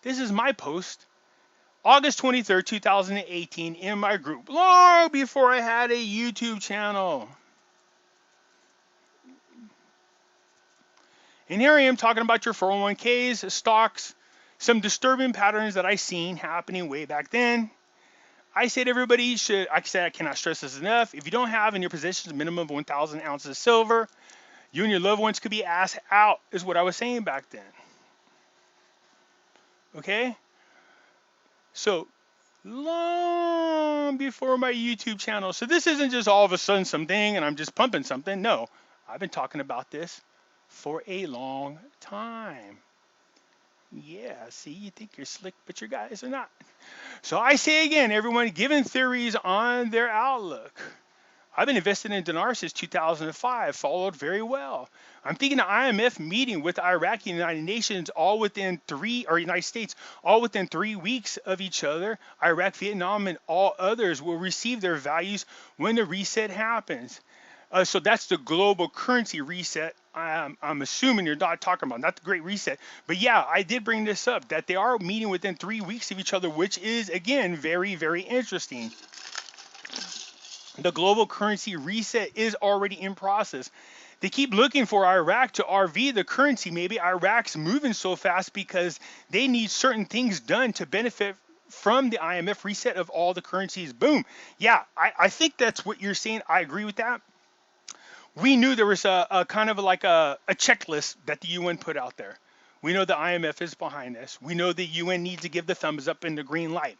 Speaker 1: This is my post, August 23rd, 2018, in my group, long before I had a YouTube channel. And here I am talking about your 401ks, stocks, some disturbing patterns that I seen happening way back then. I said everybody should, I said I cannot stress this enough, if you don't have in your possession a minimum of 1,000 ounces of silver, you and your loved ones could be asked out, is what I was saying back then. Okay? So, long before my YouTube channel. So this isn't just all of a sudden something and I'm just pumping something. No, I've been talking about this for a long time. Yeah, see, you think you're slick, but your guys are not. So I say again, everyone, giving theories on their outlook. I've been invested in dinar since 2005, followed very well. I'm thinking the IMF meeting with Iraq and the United Nations all within United States, all within 3 weeks of each other. Iraq, Vietnam, and all others will receive their values when the reset happens. So that's the global currency reset. I'm assuming you're not talking about, not the Great Reset. But yeah, I did bring this up, that they are meeting within 3 weeks of each other, which is, again, very, very interesting. The global currency reset is already in process. They keep looking for Iraq to RV the currency. Maybe Iraq's moving so fast because they need certain things done to benefit from the IMF reset of all the currencies. Boom. Yeah, I think that's what you're saying. I agree with that. We knew there was a kind of like a checklist that the UN put out there. We know the IMF is behind this. We know the UN needs to give the thumbs up and the green light.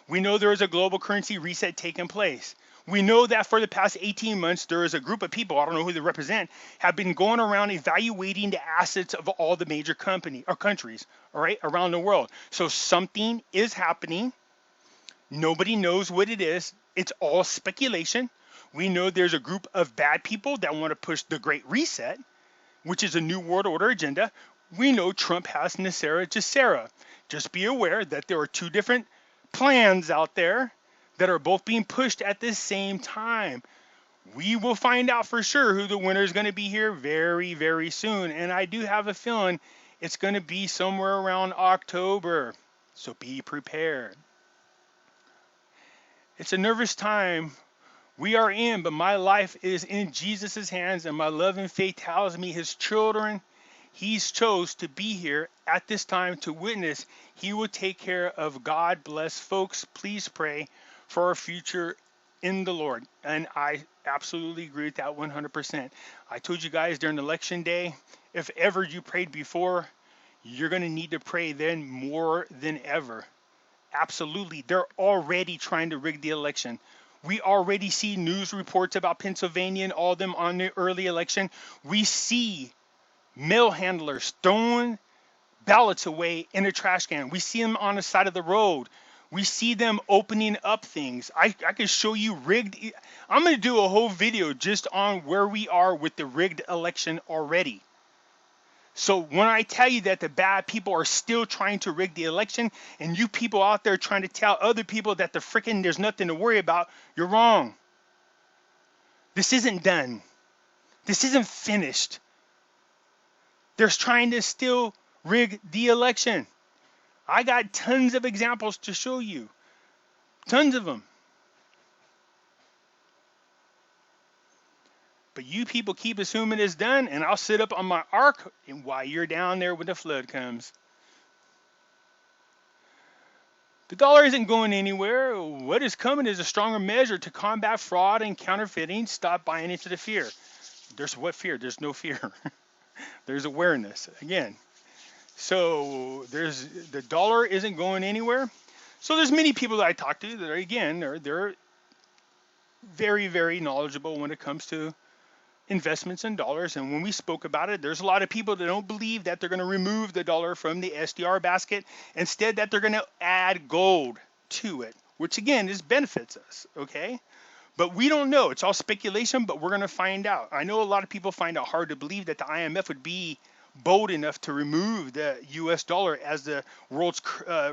Speaker 1: We know there is a global currency reset taking place. We know that for the past 18 months, there is a group of people, I don't know who they represent, have been going around evaluating the assets of all the major company or countries, all right, around the world. So something is happening. Nobody knows what it is. It's all speculation. We know there's a group of bad people that want to push the Great Reset, which is a new world order agenda. We know Trump has NESARA, GESARA. Just be aware that there are two different plans out there that are both being pushed at the same time. We will find out for sure who the winner is going to be here very, very soon. And I do have a feeling it's going to be somewhere around October. So be prepared. It's a nervous time we are in, but my life is in Jesus' hands, and my love and faith tells me his children, he's chose to be here at this time to witness. He will take care of. God bless. Folks, please pray for our future in the Lord. And I absolutely agree with that 100%. I told you guys during election day, if ever you prayed before, you're going to need to pray then more than ever. Absolutely. They're already trying to rig the election. We already see news reports about Pennsylvania and all of them on the early election. We see mail handlers throwing ballots away in a trash can. We see them on the side of the road. We see them opening up things. I can show you rigged. I'm going to do a whole video just on where we are with the rigged election already. So when I tell you that the bad people are still trying to rig the election, and you people out there trying to tell other people that there's nothing to worry about, you're wrong. This isn't done. This isn't finished. They're trying to still rig the election. I got tons of examples to show you. Tons of them. But you people keep assuming it's done, and I'll sit up on my ark and while you're down there when the flood comes. The dollar isn't going anywhere. What is coming is a stronger measure to combat fraud and counterfeiting. Stop buying into the fear. There's what fear? There's no fear. There's awareness. Again. So the dollar isn't going anywhere. So there's many people that I talk to that are, again, they're very, very knowledgeable when it comes to investments in dollars. And when we spoke about it, there's a lot of people that don't believe that they're going to remove the dollar from the SDR basket. Instead, that they're going to add gold to it, which again benefits us. Okay. But we don't know. It's all speculation, but we're going to find out. I know a lot of people find it hard to believe that the IMF would be bold enough to remove the US dollar as the world's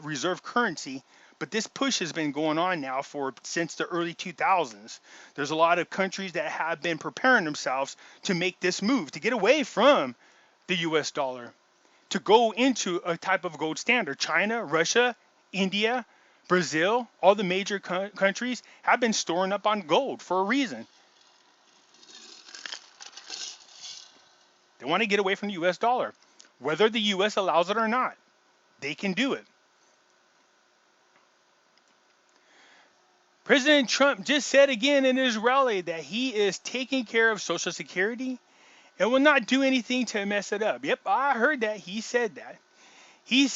Speaker 1: reserve currency. But this push has been going on now since the early 2000s. There's a lot of countries that have been preparing themselves to make this move, to get away from the US dollar, to go into a type of gold standard. China, Russia, India, Brazil, all the major countries have been storing up on gold for a reason. They want to get away from the US dollar. Whether the US allows it or not, they can do it. President Trump just said again in his rally that he is taking care of Social Security and will not do anything to mess it up. Yep, I heard that. He said that. He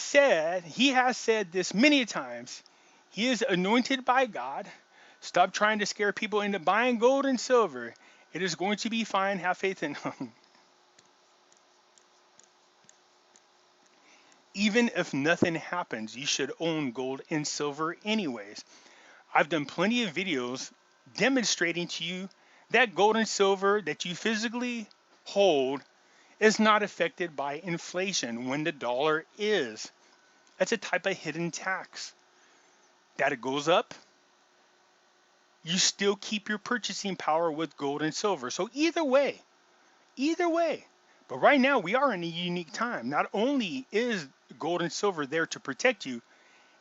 Speaker 1: has said this many times. He is anointed by God. Stop trying to scare people into buying gold and silver. It is going to be fine. Have faith in him. Even if nothing happens, you should own gold and silver anyways. I've done plenty of videos demonstrating to you That gold and silver that you physically hold is not affected by inflation when the dollar is. That's a type of hidden tax. That it goes up, you still keep your purchasing power with gold and silver. So either way. But right now we are in a unique time. Not only is gold and silver there to protect you,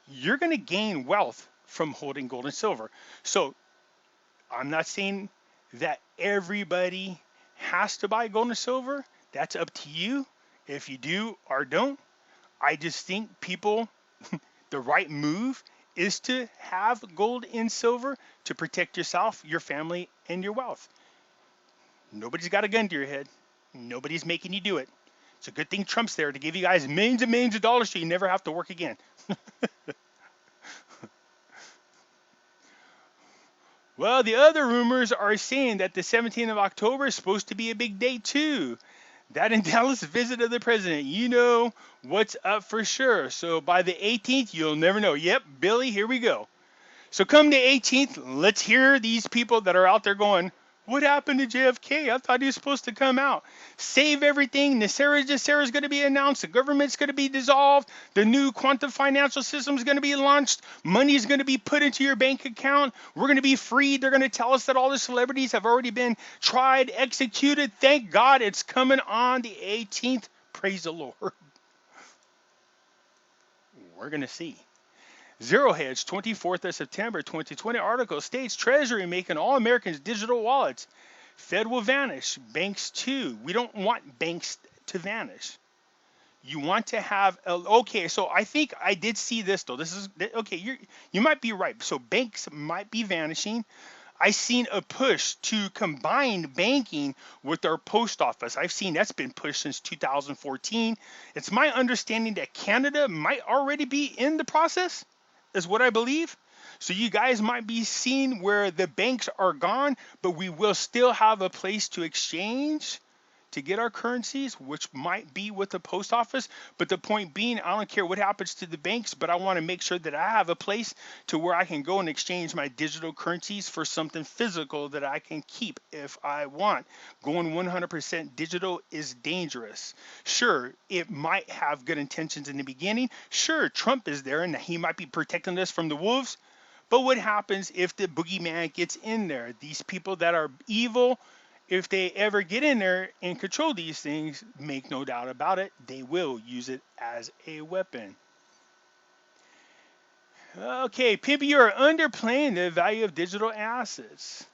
Speaker 1: you're going to gain wealth from holding gold and silver. So I'm not saying that everybody has to buy gold and silver. That's up to you if you do or don't. I just think people, the right move is to have gold and silver to protect yourself, your family, and your wealth. Nobody's got a gun to your head. Nobody's making you do it. It's a good thing Trump's there to give you guys millions and millions of dollars so you never have to work again. Well, the other rumors are saying that the 17th of October is supposed to be a big day too. That and Dallas visit of the president. You know what's up for sure. So by the 18th, you'll never know. Yep, Billy, here we go. So come the 18th, let's hear these people that are out there going, what happened to JFK? I thought he was supposed to come out. Save everything. NESARA is going to be announced. The government's going to be dissolved. The new quantum financial system is going to be launched. Money is going to be put into your bank account. We're going to be freed. They're going to tell us that all the celebrities have already been tried, executed. Thank God it's coming on the 18th. Praise the Lord. We're going to see. Zero Hedge, 24th of September 2020 article states Treasury making all Americans digital wallets. Fed will vanish. Banks too. We don't want banks to vanish. You want to have okay. So I think I did see this though. This is okay. You might be right. So banks might be vanishing. I seen a push to combine banking with our post office. I've seen that's been pushed since 2014. It's my understanding that Canada might already be in the process, is what I believe. So you guys might be seeing where the banks are gone, but we will still have a place to exchange to get our currencies, which might be with the post office. But the point being, I don't care what happens to the banks, but I want to make sure that I have a place to where I can go and exchange my digital currencies for something physical that I can keep if I want. Going 100% digital is dangerous. Sure, it might have good intentions in the beginning. Sure, Trump is there and he might be protecting us from the wolves. But what happens if the boogeyman gets in there? These people that are evil, if they ever get in there and control these things, make no doubt about it, they will use it as a weapon. Okay, Pimpy, you're underplaying the value of digital assets.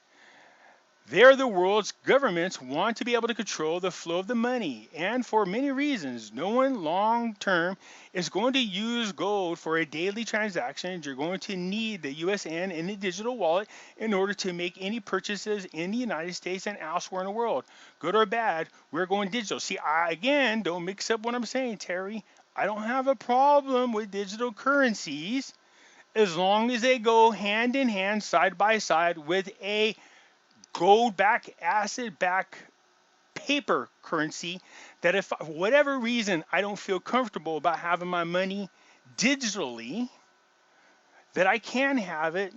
Speaker 1: There, the world's governments want to be able to control the flow of the money, and for many reasons. No one long term is going to use gold for a daily transaction. You're going to need the USN and the digital wallet in order to make any purchases in the United States and elsewhere in the world. Good or bad, we're going digital. See, again, don't mix up what I'm saying, Terry. I don't have a problem with digital currencies as long as they go hand in hand, side by side with a gold back, acid back paper currency, that if for whatever reason I don't feel comfortable about having my money digitally, that I can have it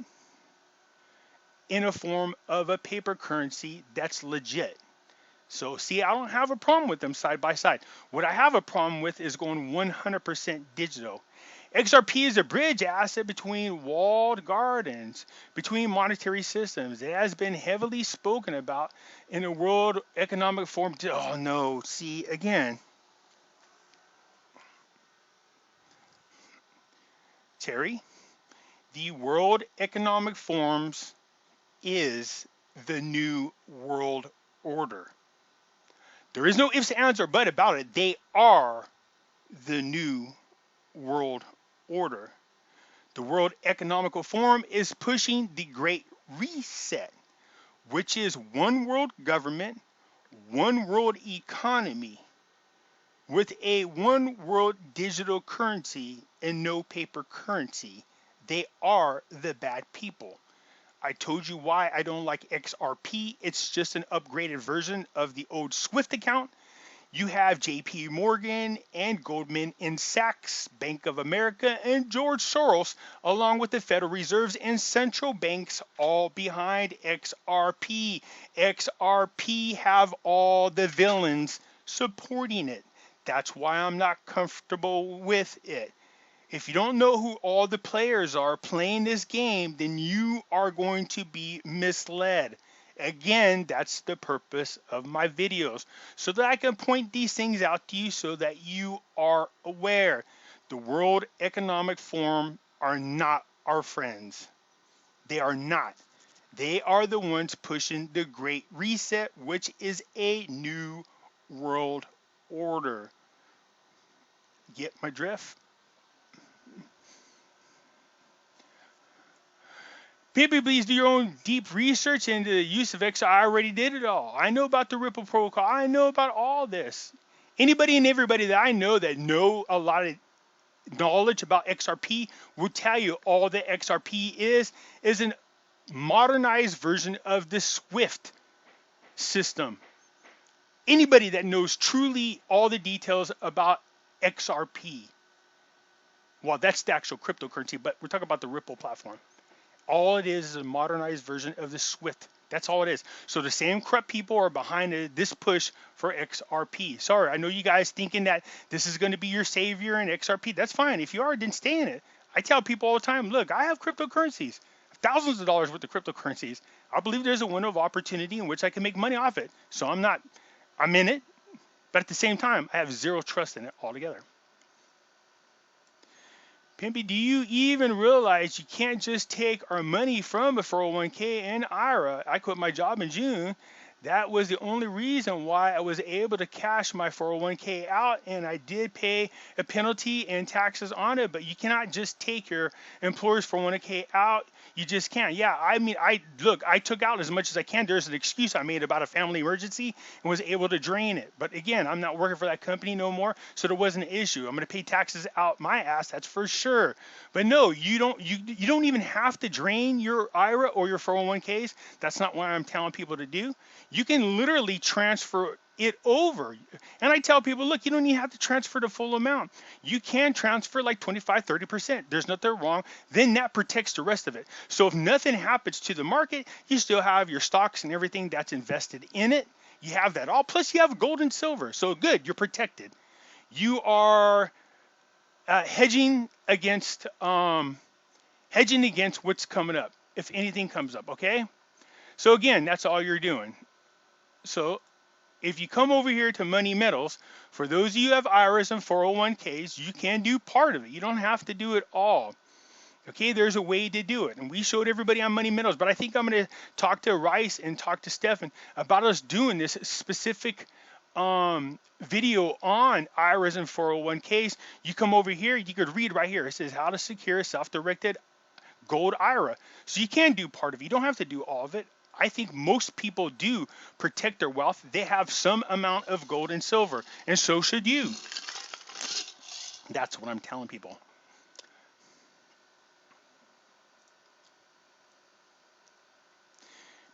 Speaker 1: in a form of a paper currency that's legit. So see, I don't have a problem with them side by side. What I have a problem with is going 100% digital. XRP is a bridge asset between walled gardens, between monetary systems. It has been heavily spoken about in the World Economic Forum. Oh no, see, again. Terry, the World Economic Forums is the new world order. There is no ifs, ands, or but about it. They are the new world order. The World Economic Forum is pushing the Great Reset, which is one world government, one world economy, with a one world digital currency and no paper currency. They are the bad people. I told you why I don't like XRP. It's just an upgraded version of the old Swift account. You have JP Morgan and Goldman and Sachs, Bank of America and George Soros, along with the Federal Reserves and central banks, all behind XRP. XRP have all the villains supporting it. That's why I'm not comfortable with it. If you don't know who all the players are playing this game, then you are going to be misled. Again, that's the purpose of my videos, so that I can point these things out to you so that you are aware. The World Economic Forum are not our friends. They are not. They are the ones pushing the Great Reset, which is a new world order. Get my drift? Pimpy, please do your own deep research into the use of XR. I already did it all. I know about the Ripple protocol. I know about all this. Anybody and everybody that I know that know a lot of knowledge about XRP will tell you all that XRP is a modernized version of the SWIFT system. Anybody that knows truly all the details about XRP, well, that's the actual cryptocurrency, but we're talking about the Ripple platform. All it is a modernized version of the SWIFT. That's all it is. So the same corrupt people are behind this push for XRP. Sorry, I know you guys thinking that this is going to be your savior in XRP. That's fine. If you are, then stay in it. I tell people all the time, look, I have cryptocurrencies, thousands of dollars worth of cryptocurrencies. I believe there's a window of opportunity in which I can make money off it. So I'm in it, but at the same time, I have zero trust in it altogether. Pimpy, do you even realize you can't just take our money from a 401k and IRA? I quit my job in June. That was the only reason why I was able to cash my 401k out, and I did pay a penalty and taxes on it, but you cannot just take your employer's 401k out. You just can't. Yeah, I mean, I took out as much as I can. There's an excuse I made about a family emergency and was able to drain it. But again, I'm not working for that company no more, so there wasn't an issue. I'm going to pay taxes out my ass, that's for sure. But no, you don't even have to drain your IRA or your 401ks. That's not what I'm telling people to do. You can literally transfer it over. And I tell people, look, you don't even have to transfer the full amount. You can transfer like 25, 30%. There's nothing wrong. Then that protects the rest of it. So if nothing happens to the market, you still have your stocks and everything that's invested in it. You have that all. Plus you have gold and silver. So good, you're protected. You are hedging against what's coming up, if anything comes up, okay? So again, that's all you're doing. So if you come over here to Money Metals, for those of you who have IRAs and 401ks, you can do part of it. You don't have to do it all. Okay, there's a way to do it. And we showed everybody on Money Metals, but I think I'm going to talk to Rice and talk to Stefan about us doing this specific video on IRAs and 401ks. You come over here, you could read right here. It says how to secure a self-directed gold IRA. So you can do part of it. You don't have to do all of it. I think most people do protect their wealth. They have some amount of gold and silver, and so should you. That's what I'm telling people.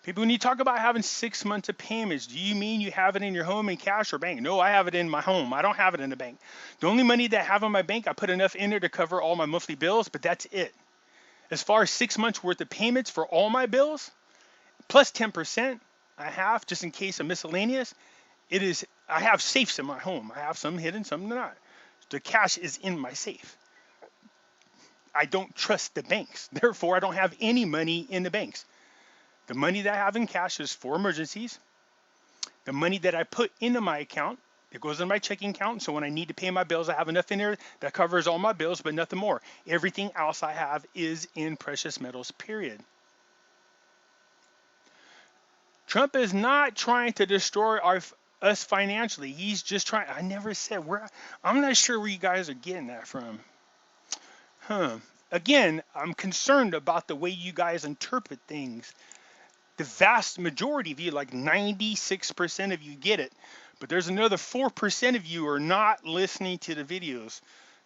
Speaker 1: People, when you talk about having 6 months of payments, do you mean you have it in your home in cash or bank? No, I have it in my home. I don't have it in the bank. The only money that I have in my bank, I put enough in there to cover all my monthly bills, but that's it. As far as 6 months worth of payments for all my bills, plus 10% I have just in case of miscellaneous. I have safes in my home. I have some hidden, some not. The cash is in my safe. I don't trust the banks. Therefore, I don't have any money in the banks. The money that I have in cash is for emergencies. The money that I put into my account, it goes in my checking account. So when I need to pay my bills, I have enough in there that covers all my bills, but nothing more. Everything else I have is in precious metals, period. Trump is not trying to destroy us financially. He's just trying. I never said where. I'm not sure where you guys are getting that from. Again, I'm concerned about the way you guys interpret things. The vast majority of you, like 96% of you, get it. But there's another 4% of you are not listening to the videos.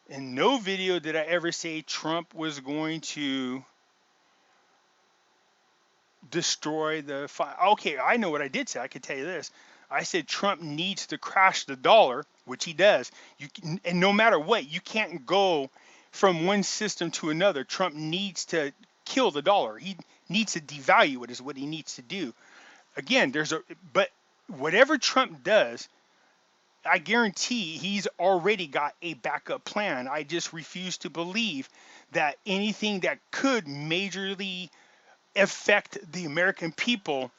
Speaker 1: In no video did I ever say Trump was going to destroy the okay, I know what I did say. I could tell you this. I said Trump needs to crash the dollar, which he does. And no matter what, you can't go from one system to another. Trump needs to kill the dollar. He needs to devalue it is what he needs to do. Again, but whatever Trump does, I guarantee he's already got a backup plan. I just refuse to believe that anything that could majorly affect the American people,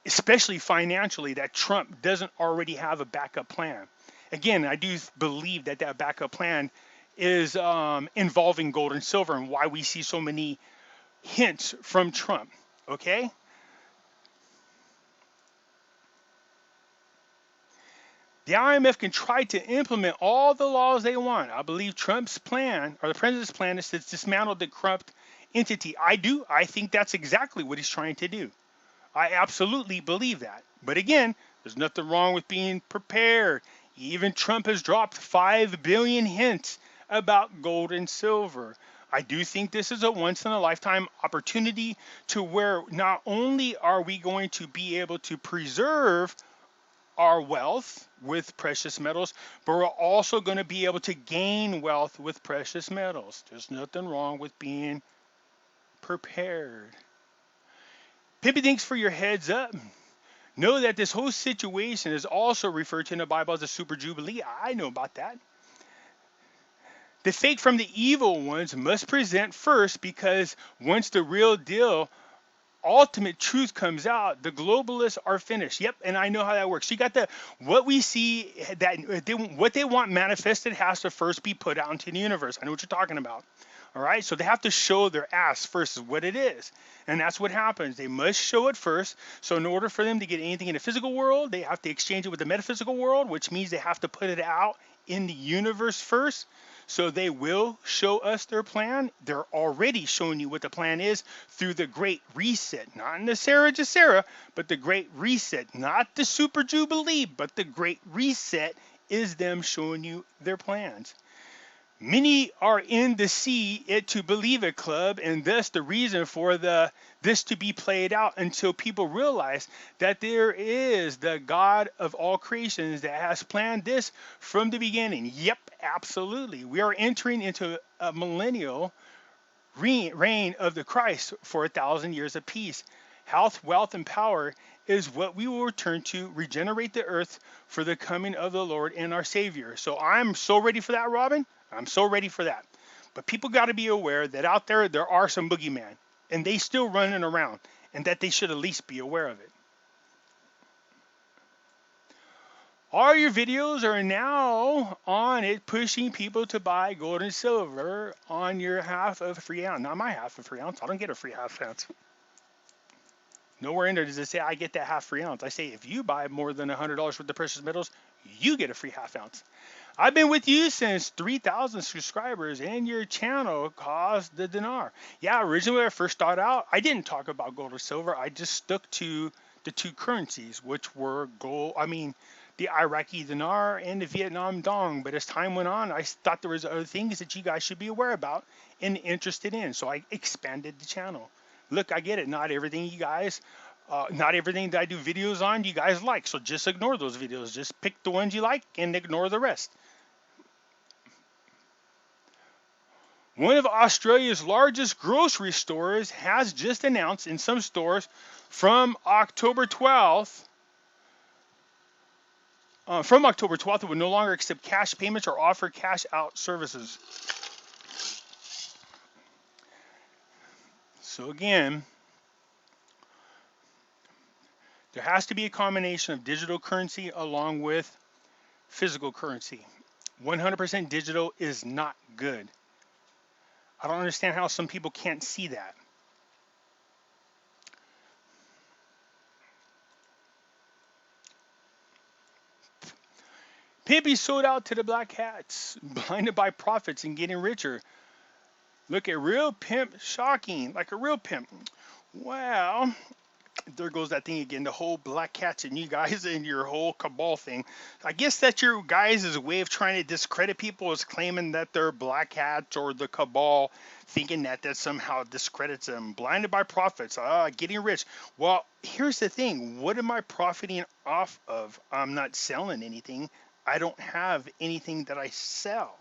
Speaker 1: especially financially, that Trump doesn't already have a backup plan. Again, I do believe that that backup plan is involving gold and silver, and why we see so many hints from Trump. Okay? The IMF can try to implement all the laws they want. I believe Trump's plan, or the president's plan, is to dismantle the corrupt entity. I do. I think that's exactly what he's trying to do. I absolutely believe that. But again, there's nothing wrong with being prepared. Even Trump has dropped 5 billion hints about gold and silver. I do think this is a once-in-a-lifetime opportunity to where not only are we going to be able to preserve our wealth with precious metals, but we're also going to be able to gain wealth with precious metals. There's nothing wrong with being prepared. Pimpy, thanks for your heads up. Know that this whole situation is also referred to in the Bible as a super jubilee. I know about that. The fake from the evil ones must present first, because once the real deal, ultimate truth comes out, the globalists are finished. Yep, and I know how that works. You got what we see, that what they want manifested has to first be put out into the universe. I know what you're talking about. All right, so they have to show their ass first is what it is, and that's what happens. They must show it first. So in order for them to get anything in the physical world, they have to exchange it with the metaphysical world, which means they have to put it out in the universe first. So they will show us their plan. They're already showing you what the plan is through the Great Reset, not NESARA, GESARA, but the Great Reset, not the Super Jubilee, but the Great Reset is them showing you their plans. Many are in the See It to Believe It club, and thus the reason for this to be played out until people realize that there is the God of all creations that has planned this from the beginning. Yep, absolutely. We are entering into a millennial reign of the Christ for 1,000 years of peace. Health, wealth, and power is what we will return to, regenerate the earth for the coming of the Lord and our Savior. So I'm so ready for that, Robin. I'm so ready for that. But people got to be aware that out there are some boogeyman, and they still running around, and that they should at least be aware of it. All your videos are now on it, pushing people to buy gold and silver on your half of a free ounce. Not my half of a free ounce. I don't get a free half ounce. Nowhere in there does it say I get that half free ounce. I say if you buy more than $100 worth of precious metals, you get a free half ounce. I've been with you since 3,000 subscribers, and your channel cost the dinar. Yeah, originally when I first started out, I didn't talk about gold or silver. I just stuck to the two currencies, which were the Iraqi dinar and the Vietnam dong. But as time went on, I thought there was other things that you guys should be aware about and interested in. So I expanded the channel. Look, I get it. Not everything not everything that I do videos on you guys like. So just ignore those videos. Just pick the ones you like and ignore the rest. One of Australia's largest grocery stores has just announced in some stores from October 12th, it will no longer accept cash payments or offer cash out services. So again, there has to be a combination of digital currency along with physical currency. 100% digital is not good. I don't understand how some people can't see that. Pimpy sold out to the black hats, blinded by profits and getting richer. Look at real pimp, shocking, like a real pimp. Well, There goes that thing again, the whole black cats and you guys and your whole cabal thing. I guess that's your guys' way of trying to discredit people, is claiming that they're black hats or the cabal, thinking that that somehow discredits them. Blinded by profits, getting rich. Well, here's the thing. What am I profiting off of? I'm not selling anything. I don't have anything that I sell.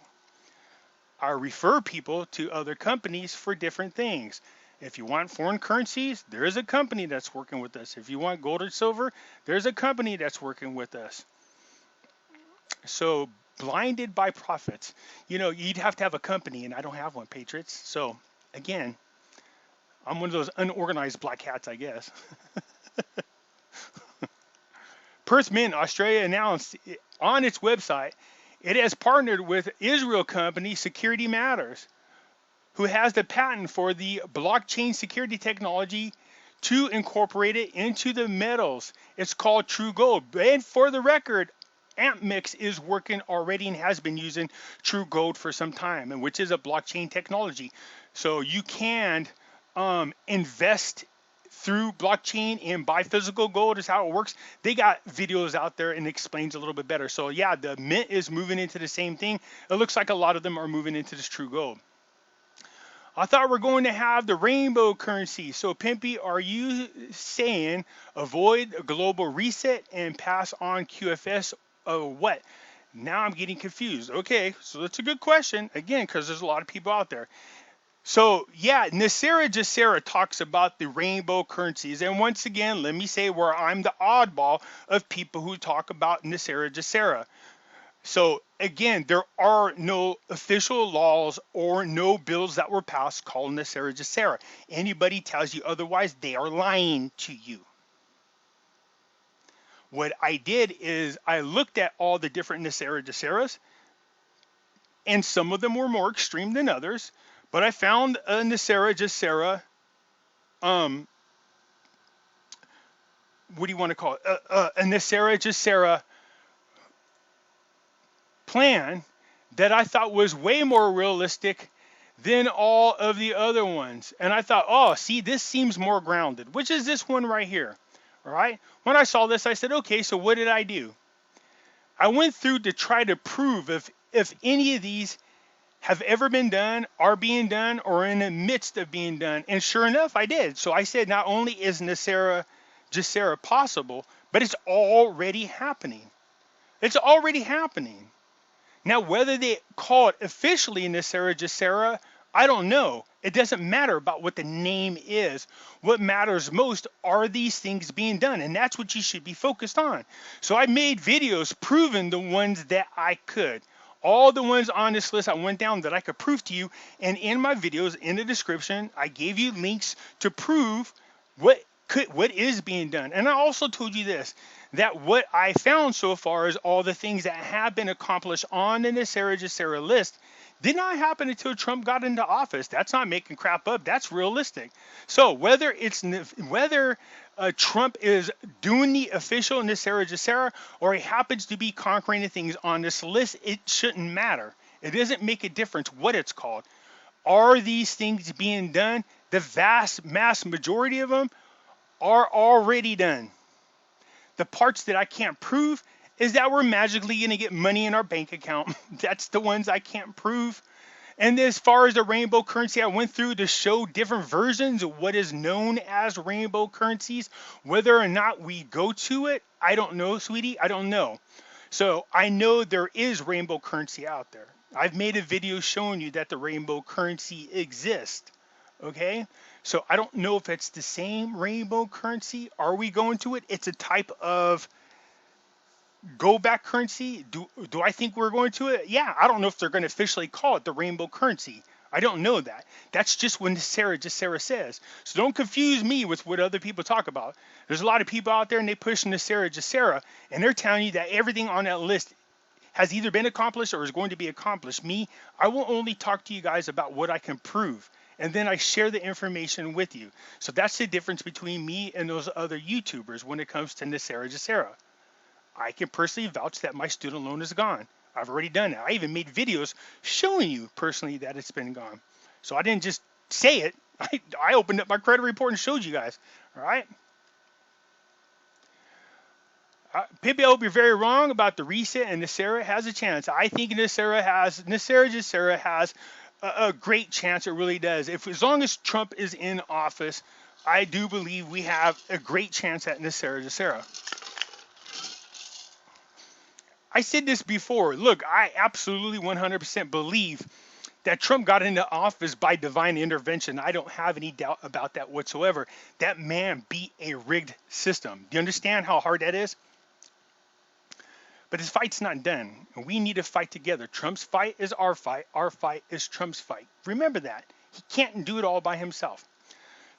Speaker 1: I refer people to other companies for different things. If you want foreign currencies, there is a company that's working with us. If you want gold and silver, there's a company that's working with us. So, blinded by profits. You know, you'd have to have a company, and I don't have one, Patriots. So, again, I'm one of those unorganized black hats, I guess. Perth Mint, Australia announced on its website it has partnered with Israel company Security Matters, who has the patent for the blockchain security technology to incorporate it into the metals. It's called True Gold. And for the record, AmpMix is working already and has been using True Gold for some time, and which is a blockchain technology. So you can invest through blockchain and buy physical gold, is how it works. They got videos out there and explains a little bit better. So yeah, the mint is moving into the same thing. It looks like a lot of them are moving into this True Gold. I thought we're going to have the rainbow currency. So Pimpy, are you saying avoid a global reset and pass on QFS or what? Now I'm getting confused. Okay, so that's a good question. Again, because there's a lot of people out there. So yeah, NESARA GESARA talks about the rainbow currencies. And once again, let me say where I'm the oddball of people who talk about NESARA GESARA. So again, there are no official laws or no bills that were passed called NESARA GESARA. Anybody tells you otherwise, they are lying to you. What I did is I looked at all the different NESARA GESARAs, and some of them were more extreme than others. But I found a NESARA GESARA, what do you want to call it? A NESARA GESARA plan that I thought was way more realistic than all of the other ones. And I thought, oh, see, this seems more grounded, which is this one right here. All right. When I saw this, I said, okay, so what did I do? I went through to try to prove if any of these have ever been done, are being done, or in the midst of being done. And sure enough, I did. So I said, not only is NESARA GESARA possible, but it's already happening. It's already happening. Now, whether they call it officially NESARA GESARA, I don't know. It doesn't matter about what the name is. What matters most are these things being done, and that's what you should be focused on. So I made videos proving the ones that I could. All the ones on this list I went down that I could prove to you, and in my videos in the description, I gave you links to prove what is being done. And I also told you this, that what I found so far is all the things that have been accomplished on the NESARA GESARA list did not happen until Trump got into office. That's not making crap up. That's realistic. So whether Trump is doing the official NESARA GESARA or he happens to be conquering the things on this list, it shouldn't matter. It doesn't make a difference what it's called. Are these things being done? The vast mass majority of them are already done. The parts that I can't prove is that we're magically going to get money in our bank account. That's the ones I can't prove. And as far as the rainbow currency, I went through to show different versions of what is known as rainbow currencies. Whether or not we go to it, I don't know, sweetie. I don't know. So I know there is rainbow currency out there. I've made a video showing you that the rainbow currency exists. Okay? So I don't know if it's the same rainbow currency. Are we going to it? It's a type of go back currency. Do I think we're going to it? Yeah, I don't know if they're going to officially call it the rainbow currency. I don't know that. That's just what NESARA GESARA says. So don't confuse me with what other people talk about. There's a lot of people out there and they push NESARA GESARA and they're telling you that everything on that list has either been accomplished or is going to be accomplished. Me, I will only talk to you guys about what I can prove. And then I share the information with you. So that's the difference between me and those other YouTubers when it comes to NESARA GESARA. I can personally vouch that my student loan is gone. I've already done it. I even made videos showing you personally that it's been gone. So I didn't just say it. I opened up my credit report and showed you guys. All right. Pimpy, I hope you're very wrong about the reset, and NESARA has a chance. I think GESARA has a great chance. It really does. If as long as Trump is in office, I do believe we have a great chance at GESARA. I said this before. Look, I absolutely 100% believe that Trump got into office by divine intervention. I don't have any doubt about that whatsoever. That man beat a rigged system. Do you understand how hard that is? But his fight's not done. And we need to fight together. Trump's fight is our fight. Our fight is Trump's fight. Remember that. He can't do it all by himself.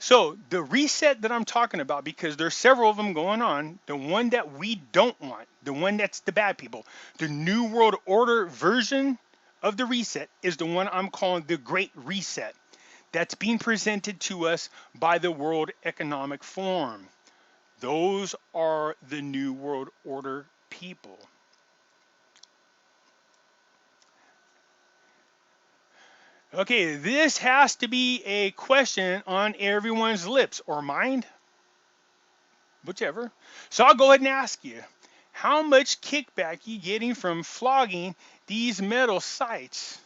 Speaker 1: So the reset that I'm talking about, because there's several of them going on, the one that we don't want, the one that's the bad people, the New World Order version of the reset is the one I'm calling the Great Reset. That's being presented to us by the World Economic Forum. Those are the New World Order people. Okay, this has to be a question on everyone's lips or mind, whichever. So I'll go ahead and ask you, how much kickback you getting from flogging these metal sites?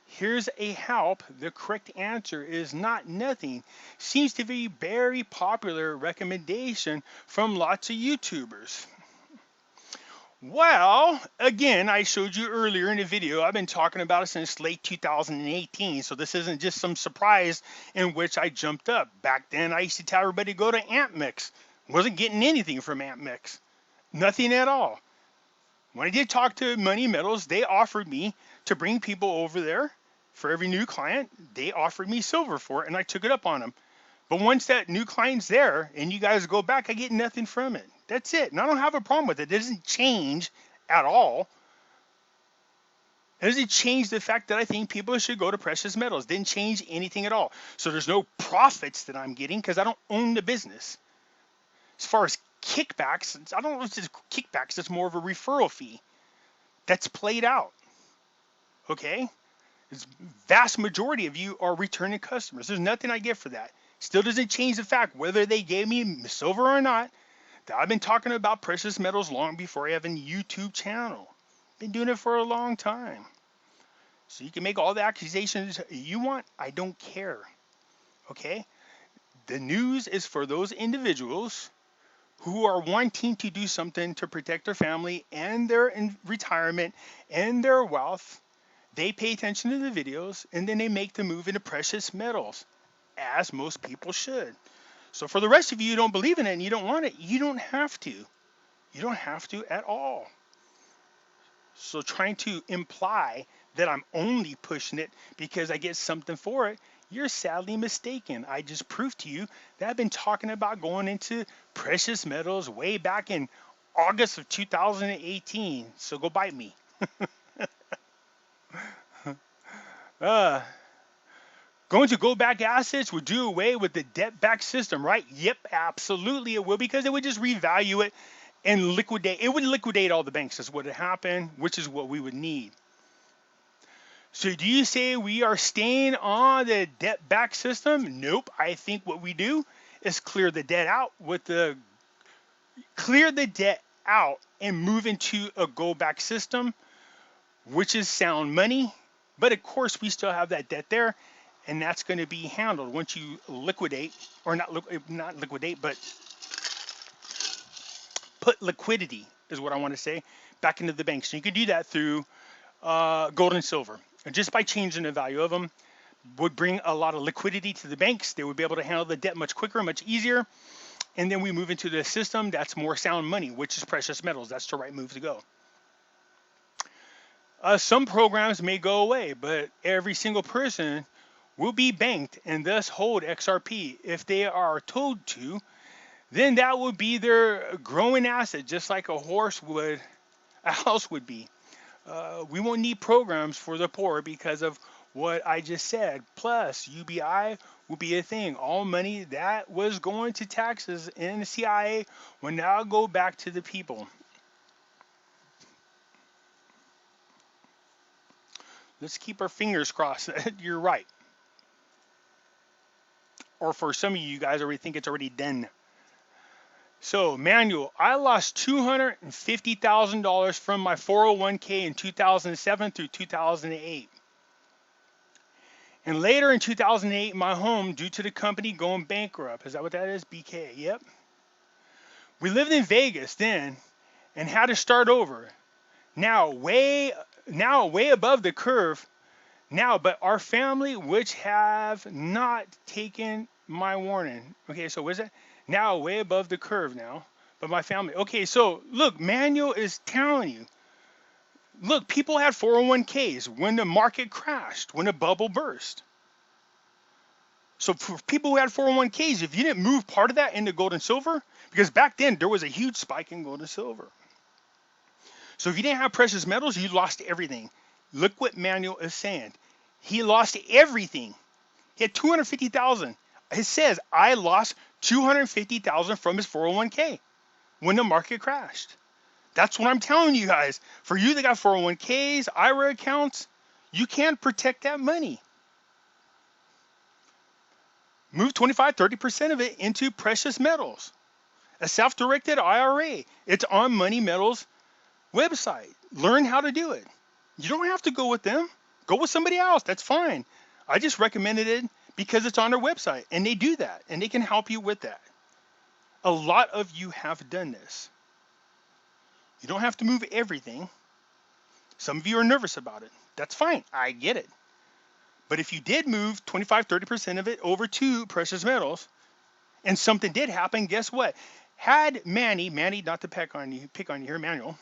Speaker 1: Here's a help. The correct answer is not nothing. Seems to be very popular recommendation from lots of YouTubers. Well, again, I showed you earlier in the video, I've been talking about it since late 2018, so this isn't just some surprise in which I jumped up. Back then, I used to tell everybody to go to AmpMix. Wasn't getting anything from AmpMix. Nothing at all. When I did talk to Money Metals, they offered me to bring people over there. For every new client, they offered me silver for it, and I took it up on them. But once that new client's there and you guys go back, I get nothing from it. That's it. And I don't have a problem with it. It doesn't change at all. It doesn't change the fact that I think people should go to precious metals. It didn't change anything at all. So there's no profits that I'm getting because I don't own the business. As far as kickbacks, I don't know if it's kickbacks. It's more of a referral fee. That's played out. Okay? The vast majority of you are returning customers. There's nothing I get for that. Still doesn't change the fact whether they gave me silver or not. I've been talking about precious metals long before I have a YouTube channel. Been doing it for a long time. So you can make all the accusations you want. I don't care. Okay? The news is for those individuals who are wanting to do something to protect their family and their retirement and their wealth. They pay attention to the videos and then they make the move into precious metals, as most people should. So for the rest of you who don't believe in it and you don't want it, you don't have to. You don't have to at all. So trying to imply that I'm only pushing it because I get something for it, you're sadly mistaken. I just proved to you that I've been talking about going into precious metals way back in August of 2018. So go bite me. Going to go back assets would do away with the debt back system, right? Yep, absolutely it will, because it would just revalue it and liquidate. It would liquidate all the banks. That's what would happen, which is what we would need. So do you say we are staying on the debt back system? Nope. I think what we do is clear the debt out and move into a go back system, which is sound money. But of course, we still have that debt there. And that's going to be handled once you liquidate, or not liquidate, but put liquidity, is what I want to say, back into the bank. So you can do that through gold and silver. And just by changing the value of them would bring a lot of liquidity to the banks. They would be able to handle the debt much quicker, much easier. And then we move into the system that's more sound money, which is precious metals. That's the right move to go. Some programs may go away, but every single person will be banked and thus hold XRP. If they are told to, then that would be their growing asset, just like a house would be. We won't need programs for the poor because of what I just said. Plus, UBI will be a thing. All money that was going to taxes in the CIA will now go back to the people. Let's keep our fingers crossed that you're right. Or for some of you guys already think it's already done. So, Manuel, I lost $250,000 from my 401k in 2007 through 2008. And later in 2008, my home, due to the company going bankrupt. Is that what that is? BK. Yep. We lived in Vegas then and had to start over. Now way above the curve. Now, but our family, which have not taken my warning. Okay, so what is that? Now, way above the curve now. But my family. Okay, so look, Manuel is telling you. Look, people had 401ks when the market crashed, when the bubble burst. So for people who had 401ks, if you didn't move part of that into gold and silver, because back then there was a huge spike in gold and silver. So if you didn't have precious metals, you lost everything. Look what Manuel is saying. He lost everything. He had 250,000. It says I lost 250,000 from his 401k when the market crashed. That's what I'm telling you guys. For you that got 401ks, IRA accounts, you can't protect that money. Move 25-30% of it into precious metals. A self-directed IRA. It's on Money Metals website. Learn how to do it. You don't have to go with them. Go with somebody else. That's fine. I just recommended it because it's on their website and they do that and they can help you with that. A lot of you have done this. You don't have to move everything. Some of you are nervous about it. That's fine. I get it. But if you did move 25-30% of it over to precious metals and something did happen, guess what? Had Manny, not to pick on you here, Manuel,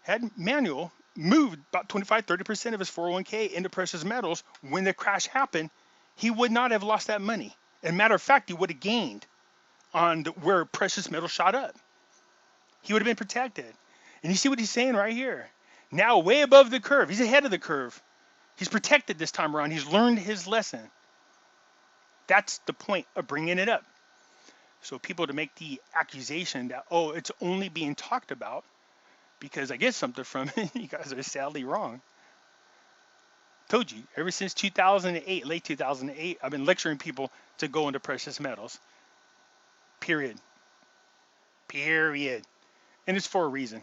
Speaker 1: had Manuel moved about 25-30% of his 401k into precious metals when the crash happened, he would not have lost that money. As a matter of fact, he would have gained on where precious metals shot up. He would have been protected. And you see what he's saying right here. Now way above the curve. He's ahead of the curve. He's protected this time around. He's learned his lesson. That's the point of bringing it up. So people to make the accusation that, oh, it's only being talked about because I get something from it, you guys are sadly wrong. Told you, ever since 2008, late 2008, I've been lecturing people to go into precious metals. Period. And it's for a reason.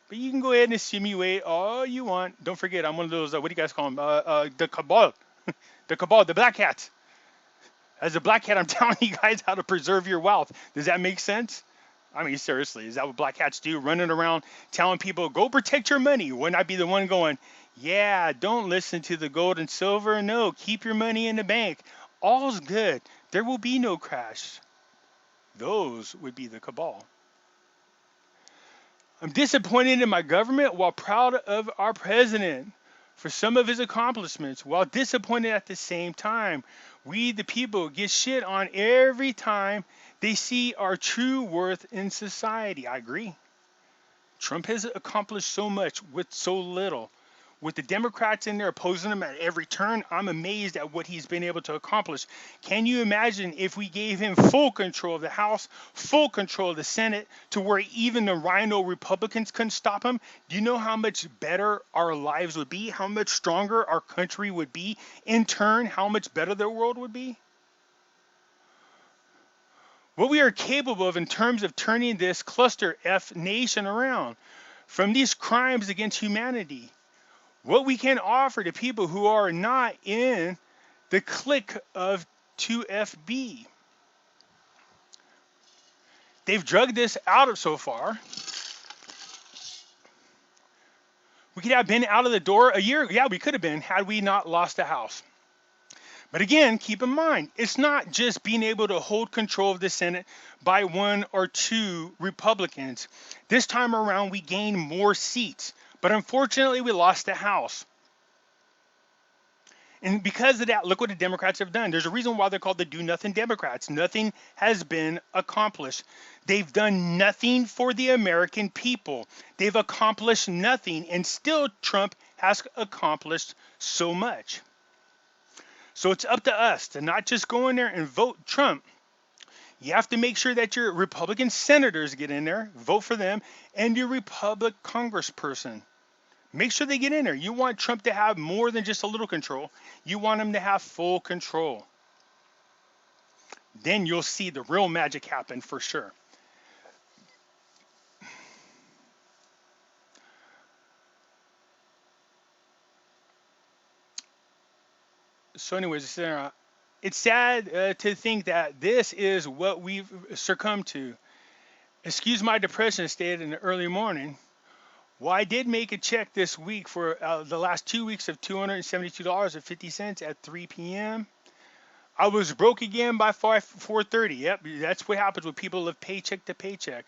Speaker 1: But you can go ahead and simulate all you want. Don't forget, I'm one of those, what do you guys call them? The cabal. The cabal, the black hats. As a black hat, I'm telling you guys how to preserve your wealth. Does that make sense? I mean, seriously, is that what black hats do? Running around telling people, go protect your money. Wouldn't I be the one going, yeah, don't listen to the gold and silver. No, keep your money in the bank. All's good. There will be no crash. Those would be the cabal. I'm disappointed in my government while proud of our president for some of his accomplishments, while disappointed at the same time. We, the people, get shit on every time they see our true worth in society. I agree. Trump has accomplished so much with so little. With the Democrats in there opposing him at every turn, I'm amazed at what he's been able to accomplish. Can you imagine if we gave him full control of the House, full control of the Senate, to where even the rhino Republicans couldn't stop him? Do you know how much better our lives would be? How much stronger our country would be? In turn, how much better the world would be? What we are capable of in terms of turning this cluster F nation around from these crimes against humanity. What we can offer to people who are not in the clique of 2FB. They've drugged this out of so far. We could have been out of the door a year. Yeah, we could have been had we not lost the House. But again, keep in mind, it's not just being able to hold control of the Senate by 1 or 2 Republicans. This time around, we gained more seats. But unfortunately, we lost the House. And because of that, look what the Democrats have done. There's a reason why they're called the do-nothing Democrats. Nothing has been accomplished. They've done nothing for the American people. They've accomplished nothing, and still Trump has accomplished so much. So it's up to us to not just go in there and vote Trump. You have to make sure that your Republican senators get in there, vote for them, and your Republican congressperson. Make sure they get in there. You want Trump to have more than just a little control. You want him to have full control. Then you'll see the real magic happen for sure. So anyways, it's sad to think that this is what we've succumbed to. Excuse my depression state in the early morning. Well, I did make a check this week for the last 2 weeks of $272.50 at 3 p.m. I was broke again by 4:30. Yep, that's what happens when people live paycheck to paycheck.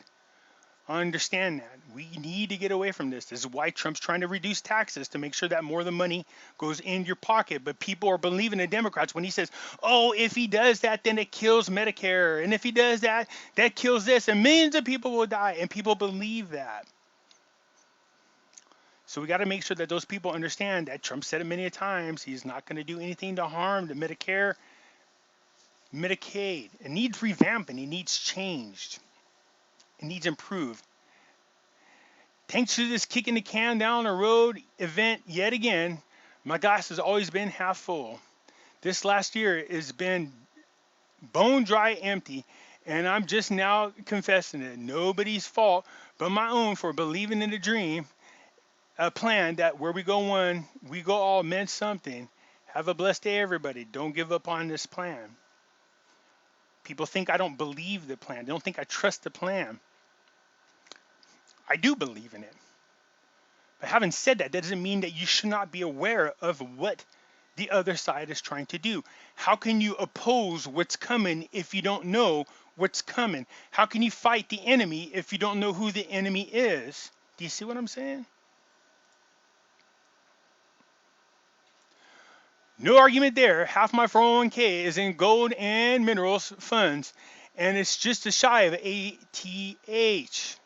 Speaker 1: I understand that. We need to get away from this. This is why Trump's trying to reduce taxes to make sure that more of the money goes in your pocket. But people are believing the Democrats when he says, oh, if he does that, then it kills Medicare. And if he does that, that kills this. And millions of people will die. And people believe that. So we got to make sure that those people understand that Trump said it many times. He's not going to do anything to harm the Medicare, Medicaid. It needs revamping. It needs changed. It needs improved. Thanks to this kicking the can down the road event yet again, my glass has always been half full. This last year has been bone dry empty, and I'm just now confessing it. Nobody's fault but my own for believing in a dream, a plan that where we go one, we go all meant something. Have a blessed day, everybody. Don't give up on this plan. People think I don't believe the plan. They don't think I trust the plan. I do believe in it. But having said that, that doesn't mean that you should not be aware of what the other side is trying to do. How can you oppose what's coming if you don't know what's coming? How can you fight the enemy if you don't know who the enemy is? Do you see what I'm saying? No argument there. Half my 401k is in gold and minerals funds, and it's just a shy of ATH.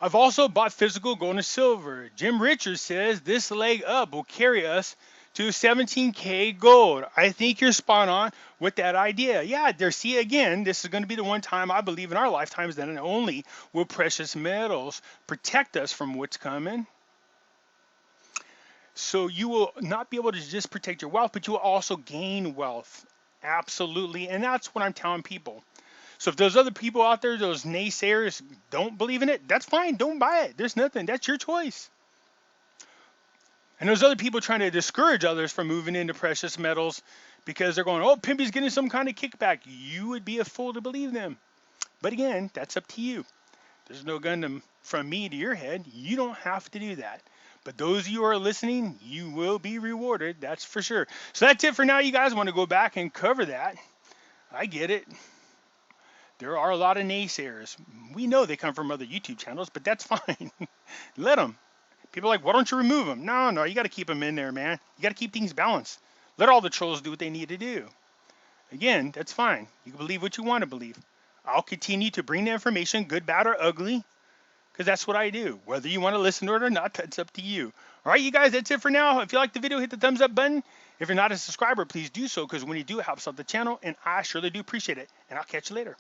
Speaker 1: I've also bought physical gold and silver. Jim Richards says this leg up will carry us to 17K gold. I think you're spot on with that idea. Yeah, see, again, this is going to be the one time I believe in our lifetimes that only will precious metals protect us from what's coming. So you will not be able to just protect your wealth, but you will also gain wealth. Absolutely. And that's what I'm telling people. So if those other people out there, those naysayers, don't believe in it, that's fine. Don't buy it. There's nothing. That's your choice. And those other people trying to discourage others from moving into precious metals because they're going, oh, Pimpy's getting some kind of kickback. You would be a fool to believe them. But again, that's up to you. There's no gun from me to your head. You don't have to do that. But those of you who are listening, you will be rewarded. That's for sure. So that's it for now. You guys want to go back and cover that. I get it. There are a lot of naysayers. We know they come from other YouTube channels, but that's fine. Let them. People are like, why don't you remove them? No, you got to keep them in there, man. You got to keep things balanced. Let all the trolls do what they need to do. Again, that's fine. You can believe what you want to believe. I'll continue to bring the information, good, bad, or ugly, because that's what I do. Whether you want to listen to it or not, that's up to you. All right, you guys, that's it for now. If you like the video, hit the thumbs up button. If you're not a subscriber, please do so, because when you do, it helps out the channel, and I surely do appreciate it. And I'll catch you later.